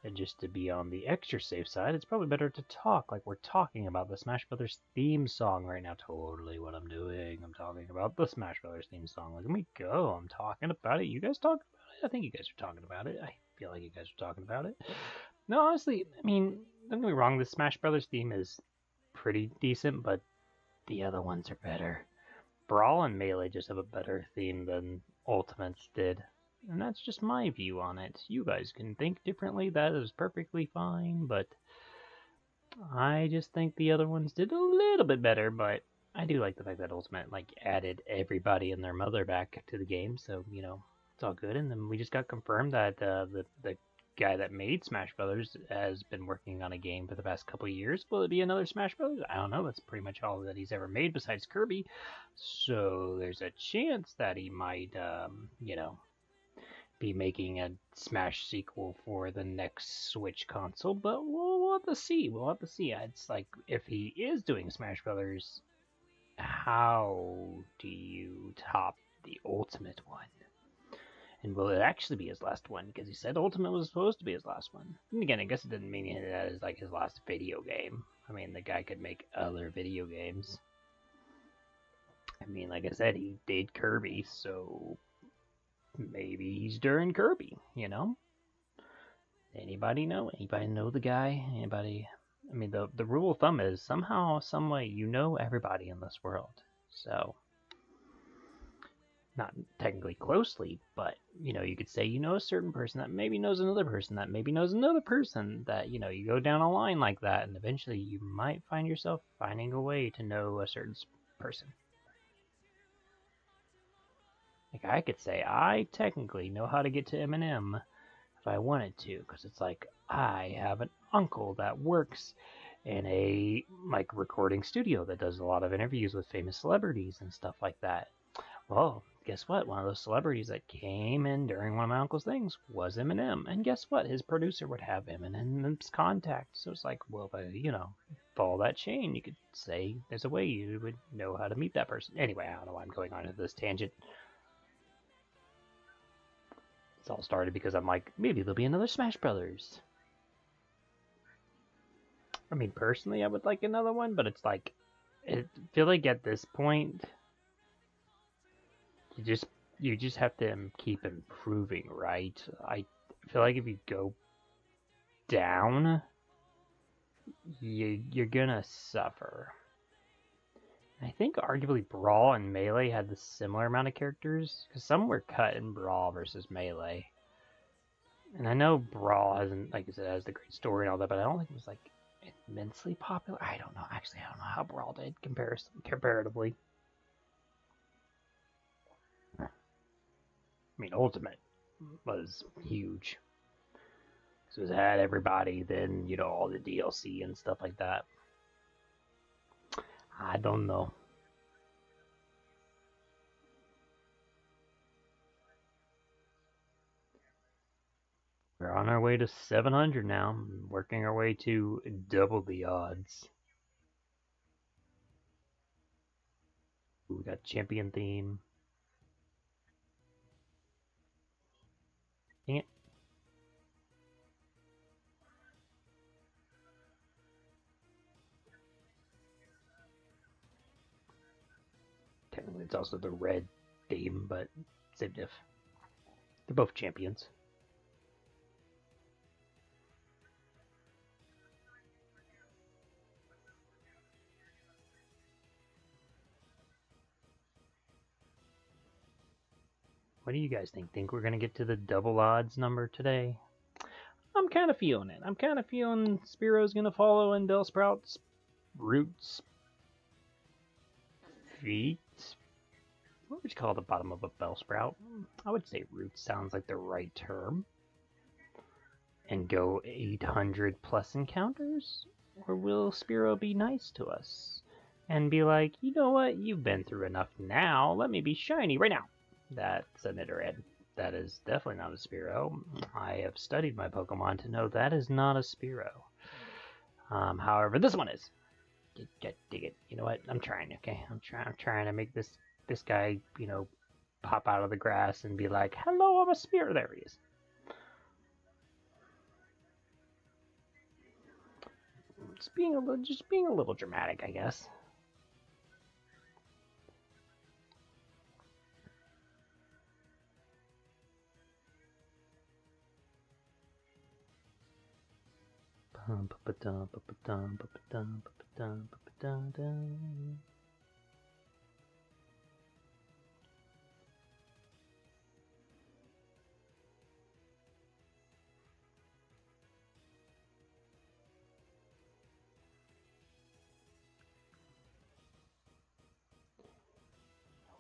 And just to be on the extra safe side, it's probably better to talk like we're talking about the Smash Brothers theme song right now. Totally what I'm doing. I'm talking about the Smash Brothers theme song. Look at me go. I'm talking about it. You guys talking about it? I think you guys are talking about it. I feel like you guys are talking about it. No, honestly, I mean, don't get me wrong. The Smash Brothers theme is pretty decent, but the other ones are better. Brawl and Melee just have a better theme than Ultimates did. And that's just my view on it. You guys can think differently, that is perfectly fine, but I just think the other ones did a little bit better, but I do like the fact that Ultimate like added everybody and their mother back to the game, so, you know, it's all good. And then we just got confirmed that the guy that made Smash Brothers has been working on a game for the past couple of years. Will it be another Smash Brothers? I don't know. That's pretty much all that he's ever made besides Kirby. So there's a chance that he might, you know, be making a Smash sequel for the next Switch console, but we'll have to see. We'll have to see. It's like, if he is doing Smash Brothers, how do you top the Ultimate one? And will it actually be his last one? Because he said Ultimate was supposed to be his last one. And again, I guess it didn't mean that as like his last video game. I mean, the guy could make other video games. I mean, like I said, he did Kirby, so maybe he's doing Kirby, you know? Anybody know? Anybody know the guy? Anybody? I mean, the rule of thumb is somehow, some way, you know everybody in this world. So, not technically closely, but, you know, you could say you know a certain person that maybe knows another person that maybe knows another person that, you know, you go down a line like that, and eventually you might find yourself finding a way to know a certain person. Like, I could say I technically know how to get to Eminem if I wanted to, because it's like, I have an uncle that works in a, like, recording studio that does a lot of interviews with famous celebrities and stuff like that. Well, guess what? One of those celebrities that came in during one of my uncle's things was Eminem. And guess what? His producer would have Eminem's contact. So it's like, well, if I, you know, follow that chain, you could say there's a way you would know how to meet that person. Anyway, I don't know why I'm going on to this tangent. It's all started because I'm like, maybe there'll be another Smash Brothers. I mean, personally, I would like another one, but it's like, I feel like at this point, you just have to keep improving, right? I feel like if you go down, you're gonna suffer. I think arguably Brawl and Melee had the similar amount of characters, because some were cut in Brawl versus Melee. And I know Brawl hasn't, like I said, has the great story and all that, but I don't think it was like immensely popular. I don't know. Actually, I don't know how Brawl did comparatively. I mean, Ultimate was huge. Because it had everybody, then, you know, all the DLC and stuff like that. I don't know. We're on our way to 700 now, working our way to double the odds. Ooh, we got champion theme. Dang it. Technically, it's also the red theme, but same diff. They're both champions. What do you guys think? Think we're gonna get to the double odds number today? I'm kind of feeling it. I'm kind of feeling Spearo's gonna follow in Bellsprout's roots. Feet? What would you call the bottom of a Bellsprout? I would say roots sounds like the right term. And go 800 plus encounters? Or will Spearow be nice to us? And be like, you know what, you've been through enough now, let me be shiny right now. That's a Nidoran. That is definitely not a Spearow. I have studied my Pokemon to know that is not a Spearow. However, this one is. Dig it. You know what? I'm trying, okay? I'm trying to make this guy, you know, pop out of the grass and be like, hello, I'm a Spearow. There he is. Just being a little dramatic, I guess.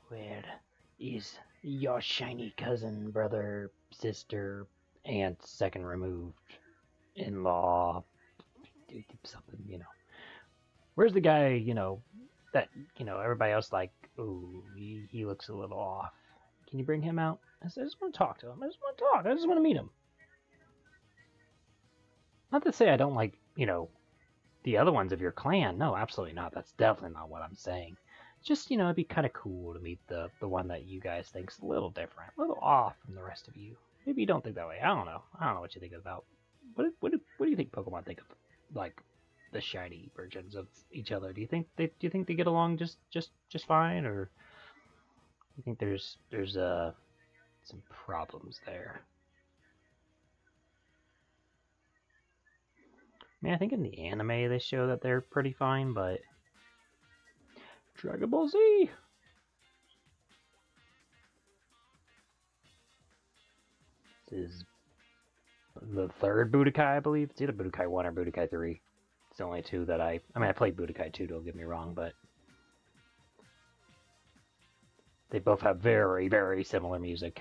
Where is your shiny cousin, brother, sister, aunt, second removed, in-law, something, you know? Where's the guy, you know, that, you know, everybody else like, ooh, he looks a little off. Can you bring him out? I just want to talk to him. I just want to talk. I just want to meet him. Not to say I don't like, you know, the other ones of your clan. No, absolutely not. That's definitely not what I'm saying. Just, you know, it'd be kind of cool to meet the one that you guys think's a little different, a little off from the rest of you. Maybe you don't think that way. I don't know. I don't know what you think about. What do you think Pokemon think of, like, the shiny versions of each other? Do you think they get along just fine, or do you think there's some problems there? I mean, I think in the anime they show that they're pretty fine, but Dragon Ball Z. This is the third Budokai, I believe. It's either Budokai 1 or Budokai 3. It's the only two that I mean, I played Budokai 2, don't get me wrong, but they both have very, very similar music.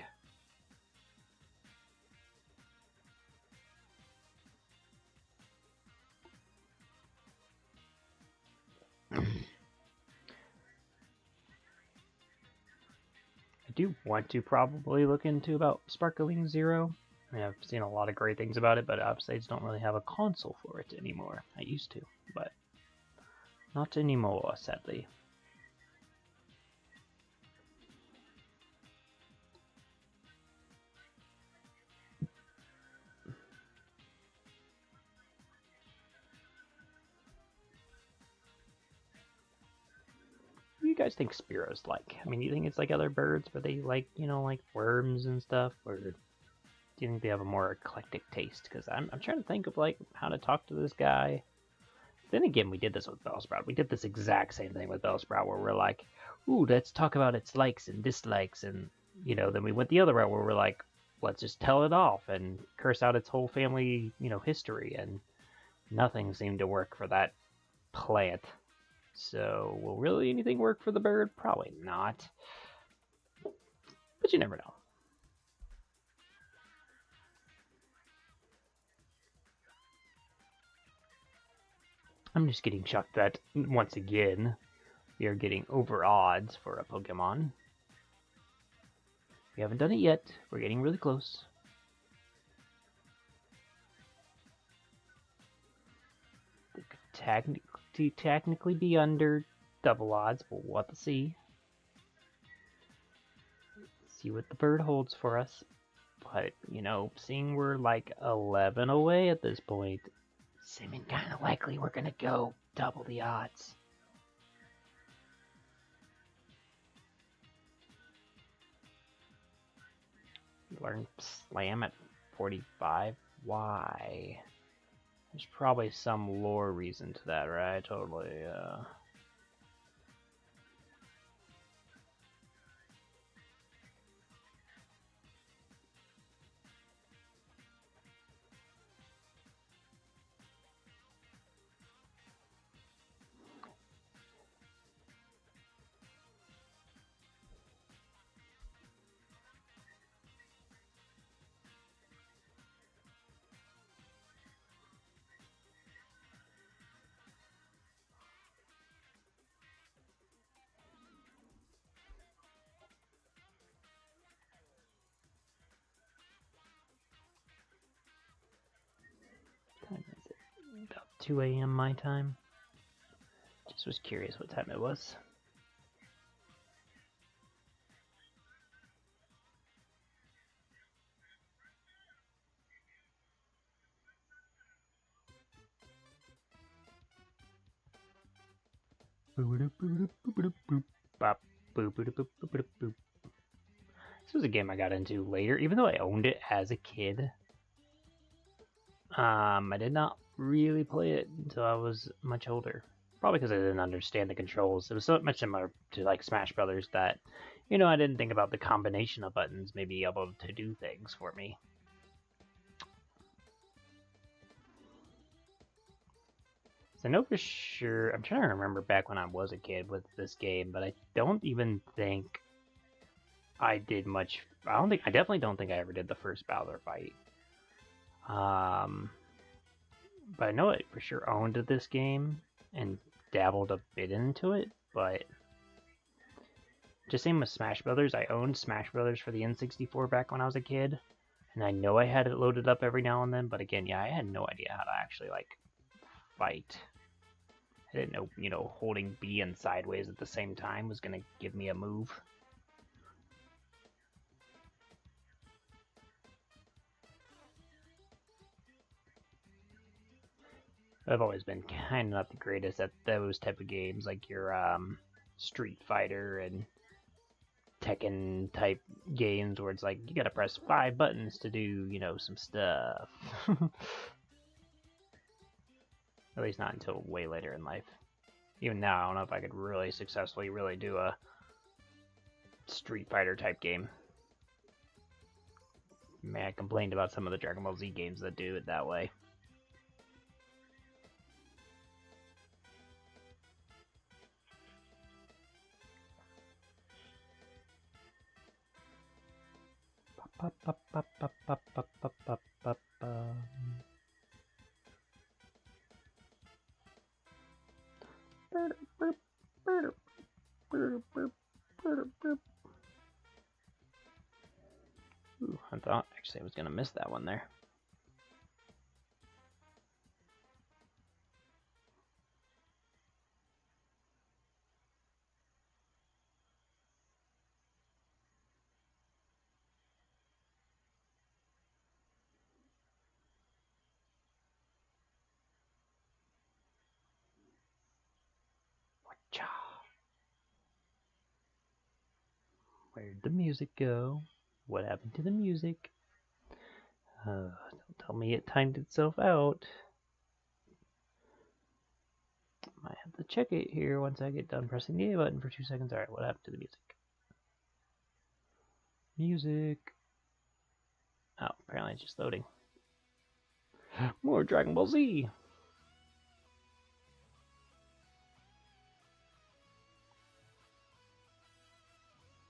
I do want to probably look into about Sparkling Zero. I mean, I've seen a lot of great things about it, but obviously I just don't really have a console for it anymore. I used to, but not anymore, sadly. What do you guys think Spearow's like? I mean, do you think it's like other birds, but they like, you know, like worms and stuff, or do you think they have a more eclectic taste? Because I'm trying to think of like how to talk to this guy. Then again, we did this with Bellsprout. We did this exact same thing with Bellsprout, where we're like, ooh, let's talk about its likes and dislikes, and, you know, then we went the other route where we're like, let's just tell it off and curse out its whole family, you know, history, and nothing seemed to work for that plant. So, will really anything work for the bird? Probably not. But you never know. I'm just getting shocked that, once again, we are getting over odds for a Pokemon. We haven't done it yet. We're getting really close. They could technically be under double odds, but we'll have to see. See what the bird holds for us. But, you know, seeing we're like 11 away at this point, seeming kind of likely we're going to go double the odds. Learn Slam at 45? Why? There's probably some lore reason to that, right? Totally, 2 a.m. my time. Just was curious what time it was. This was a game I got into later, even though I owned it as a kid. I did not really play it until I was much older. Probably because I didn't understand the controls. It was so much similar to like Smash Brothers that, you know, I didn't think about the combination of buttons maybe able to do things for me. So I know for sure, I'm trying to remember back when I was a kid with this game, but I don't even think I did much. I definitely don't think I ever did the first Bowser fight. But I know I for sure owned this game and dabbled a bit into it, but just same with Smash Brothers. I owned Smash Brothers for the N64 back when I was a kid, and I know I had it loaded up every now and then, but again, yeah, I had no idea how to actually, like, fight. I didn't know, you know, holding B and sideways at the same time was gonna give me a move. I've always been kind of not the greatest at those type of games, like your Street Fighter and Tekken type games, where it's like you gotta press 5 buttons to do, you know, some stuff. At least not until way later in life. Even now, I don't know if I could really successfully do a Street Fighter type game. Man, I complained about some of the Dragon Ball Z games that do it that way. Ooh, I thought actually I was gonna miss that one there. Where'd the music go? What happened to the music? Don't tell me it timed itself out. Might have to check it here once I get done pressing the A button for 2 seconds. Alright, what happened to the music? Music. Oh, apparently it's just loading. More Dragon Ball Z!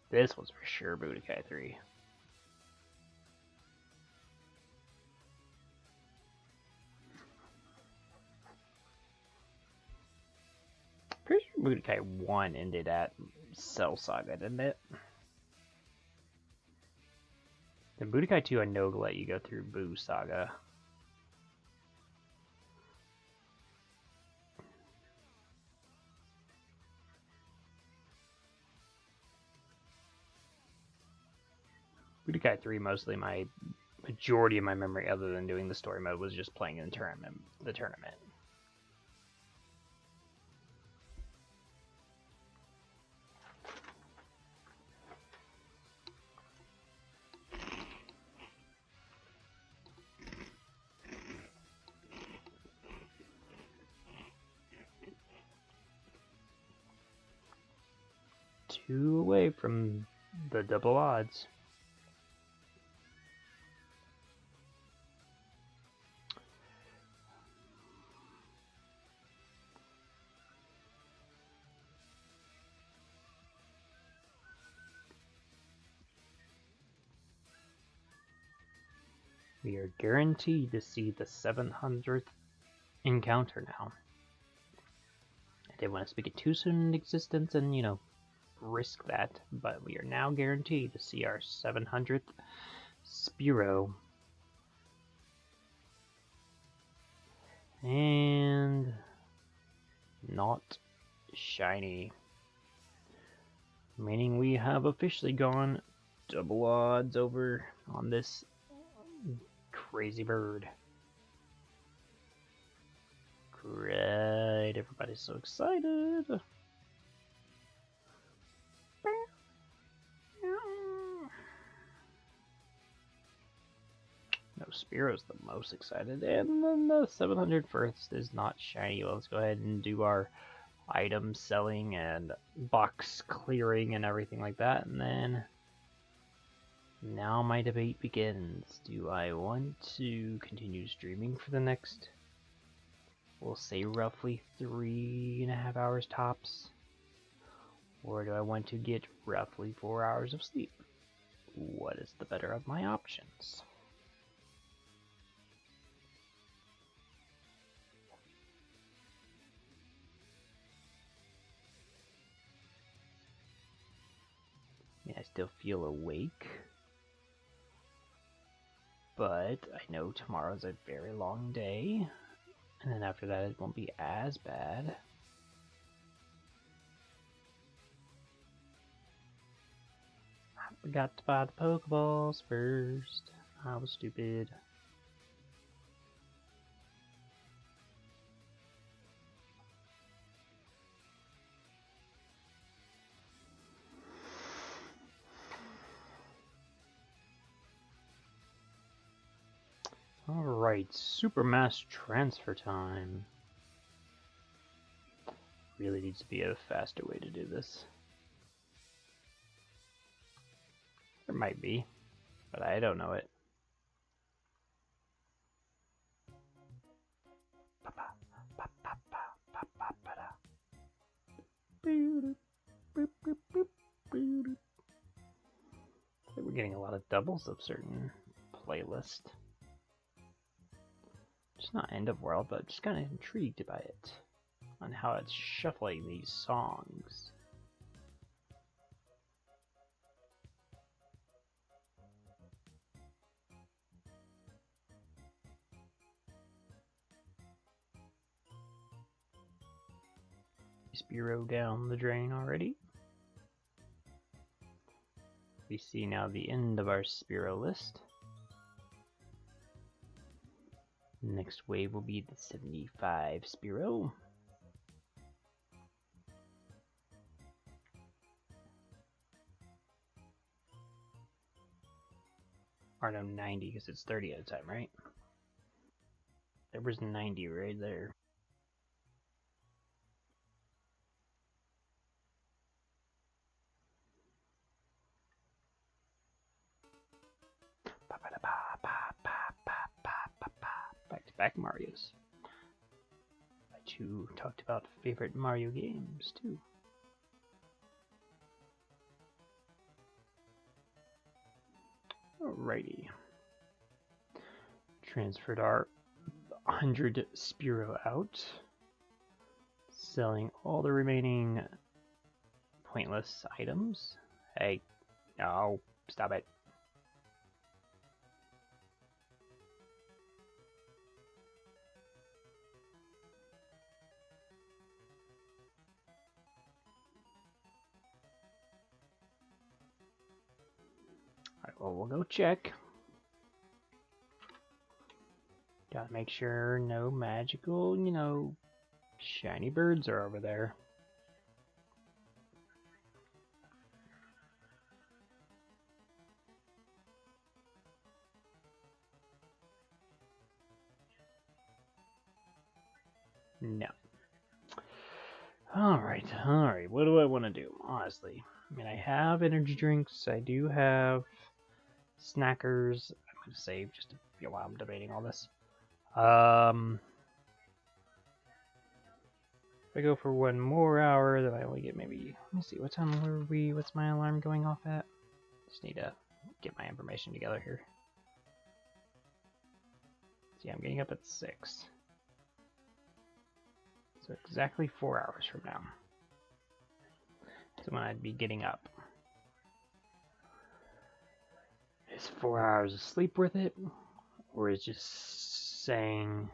This was for sure Budokai 3. Pretty sure Budokai 1 ended at Cell Saga, didn't it? In Budokai 2, I know to let you go through Boo Saga. Budokai 3, mostly my majority of my memory, other than doing the story mode, was just playing in the tournament. Two away from the double odds. We are guaranteed to see the 700th encounter now. I didn't want to speak it too soon in existence and, you know, risk that, but we are now guaranteed to see our 700th Spearow. And not shiny. Meaning we have officially gone double odds over on this crazy bird. Great, everybody's so excited. No, Spearo's the most excited, and then the 701st is not shiny. Well, let's go ahead and do our item selling and box clearing and everything like that, and then now my debate begins. Do I want to continue streaming for the next, we'll say roughly 3.5 hours tops, or do I want to get roughly 4 hours of sleep? What is the better of my options? I still feel awake, but I know tomorrow's a very long day, and then after that it won't be as bad. I forgot to buy the Pokeballs first. I was stupid. Alright, super mass transfer time. Really needs to be a faster way to do this. There might be, but I don't know it. We're getting a lot of doubles of certain playlists. Just not end of world, but just kind of intrigued by it, on how it's shuffling these songs. Spearow down the drain already. We see now the end of our Spearow list. Next wave will be the 75 Spearow. Or no, 90 because it's 30 at a time, right? There was 90 right there. Back-to-back Marios. I too talked about favorite Mario games too. Alrighty. Transferred our 100 Spearow out. Selling all the remaining pointless items. Hey, no, stop it. Alright, well, we'll go check. Gotta make sure no magical, shiny birds are over there. No. Alright, what do I want to do, honestly? I mean, I have energy drinks, I do have snackers. I'm going to save just to feel while I'm debating all this. If I go for one more hour, then I only get maybe, let me see, what time were we, what's my alarm going off at? Just need to get my information together here. See, I'm getting up at 6. So exactly 4 hours from now. So when I'd be getting up. Is 4 hours of sleep worth it? Or is just saying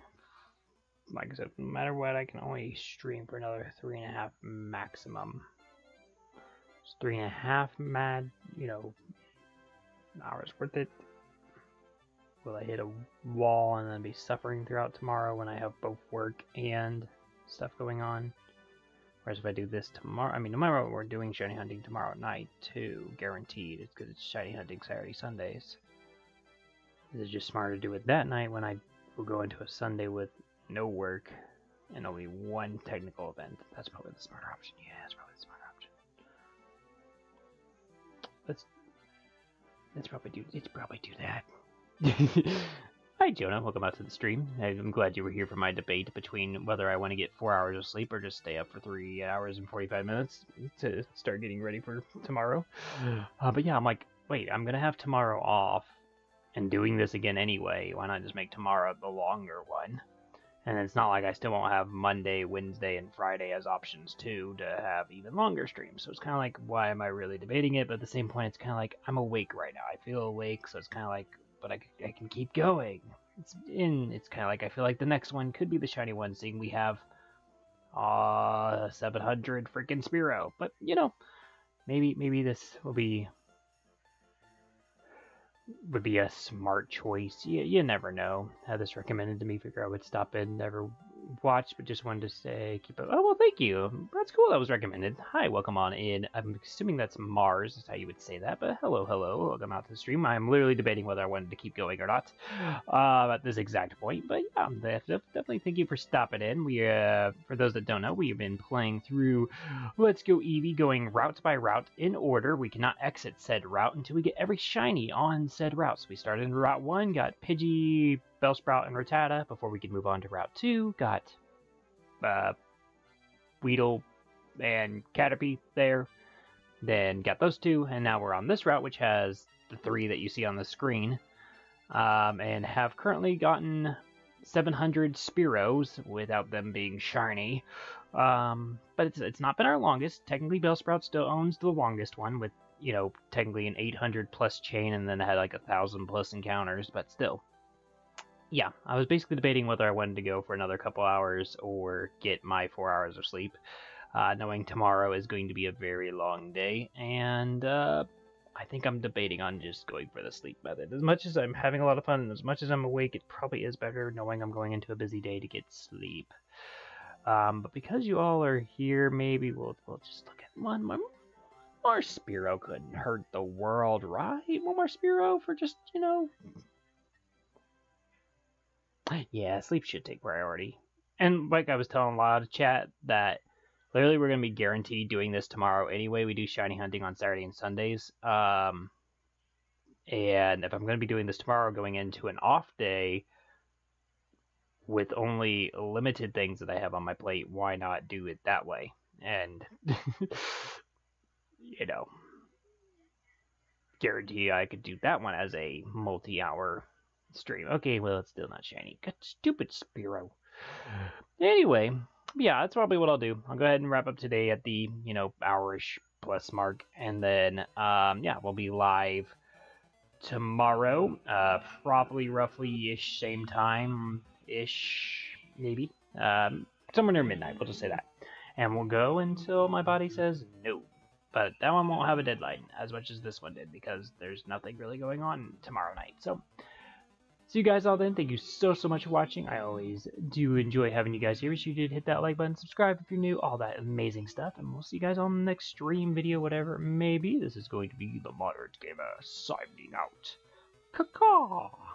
like I said, no matter what, I can only stream for another 3.5 maximum. It's 3.5 mad, hours worth it. Will I hit a wall and then be suffering throughout tomorrow when I have both work and stuff going on? Whereas if I do this tomorrow, I mean, no matter what, we're doing shiny hunting tomorrow night too, guaranteed. It's because it's shiny hunting Saturday, Sundays. It's just smarter to do it that night when I will go into a Sunday with no work and only one technical event. That's probably the smarter option. Yeah, that's probably the smarter option. Let's probably do that. Hi Jonah, welcome out to the stream. I'm glad you were here for my debate between whether I want to get 4 hours of sleep or just stay up for 3 hours and 45 minutes to start getting ready for tomorrow. But yeah, I'm like, wait, I'm gonna have tomorrow off and doing this again anyway. Why not just make tomorrow the longer one? And it's not like I still won't have Monday, Wednesday, and Friday as options too to have even longer streams. So it's kind of like, why am I really debating it? But at the same point, it's kind of like, I'm awake right now. I feel awake, so it's kind of like, but I can keep going. It's kind of like, I feel like the next one could be the shiny one, seeing we have 700 freaking Spearow. But, maybe this would be a smart choice. You never know. Had this recommended to me, figure I would stop in, never watch, but just wanted to say, keep it. Oh, well, thank you. That's cool. That was recommended. Hi, welcome on in. I'm assuming that's Mars, is how you would say that, but hello. Welcome out to the stream. I'm literally debating whether I wanted to keep going or not at this exact point, but yeah, definitely thank you for stopping in. We, for those that don't know, we have been playing through Let's Go Eevee, going route by route in order. We cannot exit said route until we get every shiny on said route. So we started in Route 1, got Pidgey, Bellsprout, and Rattata before we could move on to Route 2. Got Weedle and Caterpie there. Then got those two, and now we're on this route, which has the 3 that you see on the screen. And have currently gotten 700 Spearows without them being shiny. But it's not been our longest. Technically, Bellsprout still owns the longest one with, technically an 800 plus chain, and then it had like 1,000 plus encounters, but still. Yeah, I was basically debating whether I wanted to go for another couple hours or get my 4 hours of sleep, knowing tomorrow is going to be a very long day, and I think I'm debating on just going for the sleep method. As much as I'm having a lot of fun and as much as I'm awake, it probably is better knowing I'm going into a busy day to get sleep. But because you all are here, maybe we'll just look at one more. More Spearow couldn't hurt the world, right? One more Spearow for just, Yeah, sleep should take priority. And like I was telling a lot of chat, that literally we're going to be guaranteed doing this tomorrow anyway. We do shiny hunting on Saturday and Sundays. And if I'm going to be doing this tomorrow, going into an off day with only limited things that I have on my plate, why not do it that way? And, guarantee I could do that one as a multi-hour stream. Okay, well, it's still not shiny. God, stupid Spearow. Anyway, yeah, that's probably what I'll do. I'll go ahead and wrap up today at the, hour-ish plus mark. And then, yeah, we'll be live tomorrow. Probably roughly-ish, same time-ish, maybe. Somewhere near midnight, we'll just say that. And we'll go until my body says no. But that one won't have a deadline as much as this one did, because there's nothing really going on tomorrow night. So, see you guys all then. Thank you so much for watching. I always do enjoy having you guys here. Wish you did hit that like button, subscribe if you're new, all that amazing stuff. And we'll see you guys on the next stream, video, whatever it may be. This is going to be the Moderate Gamer signing out. Caw-caw!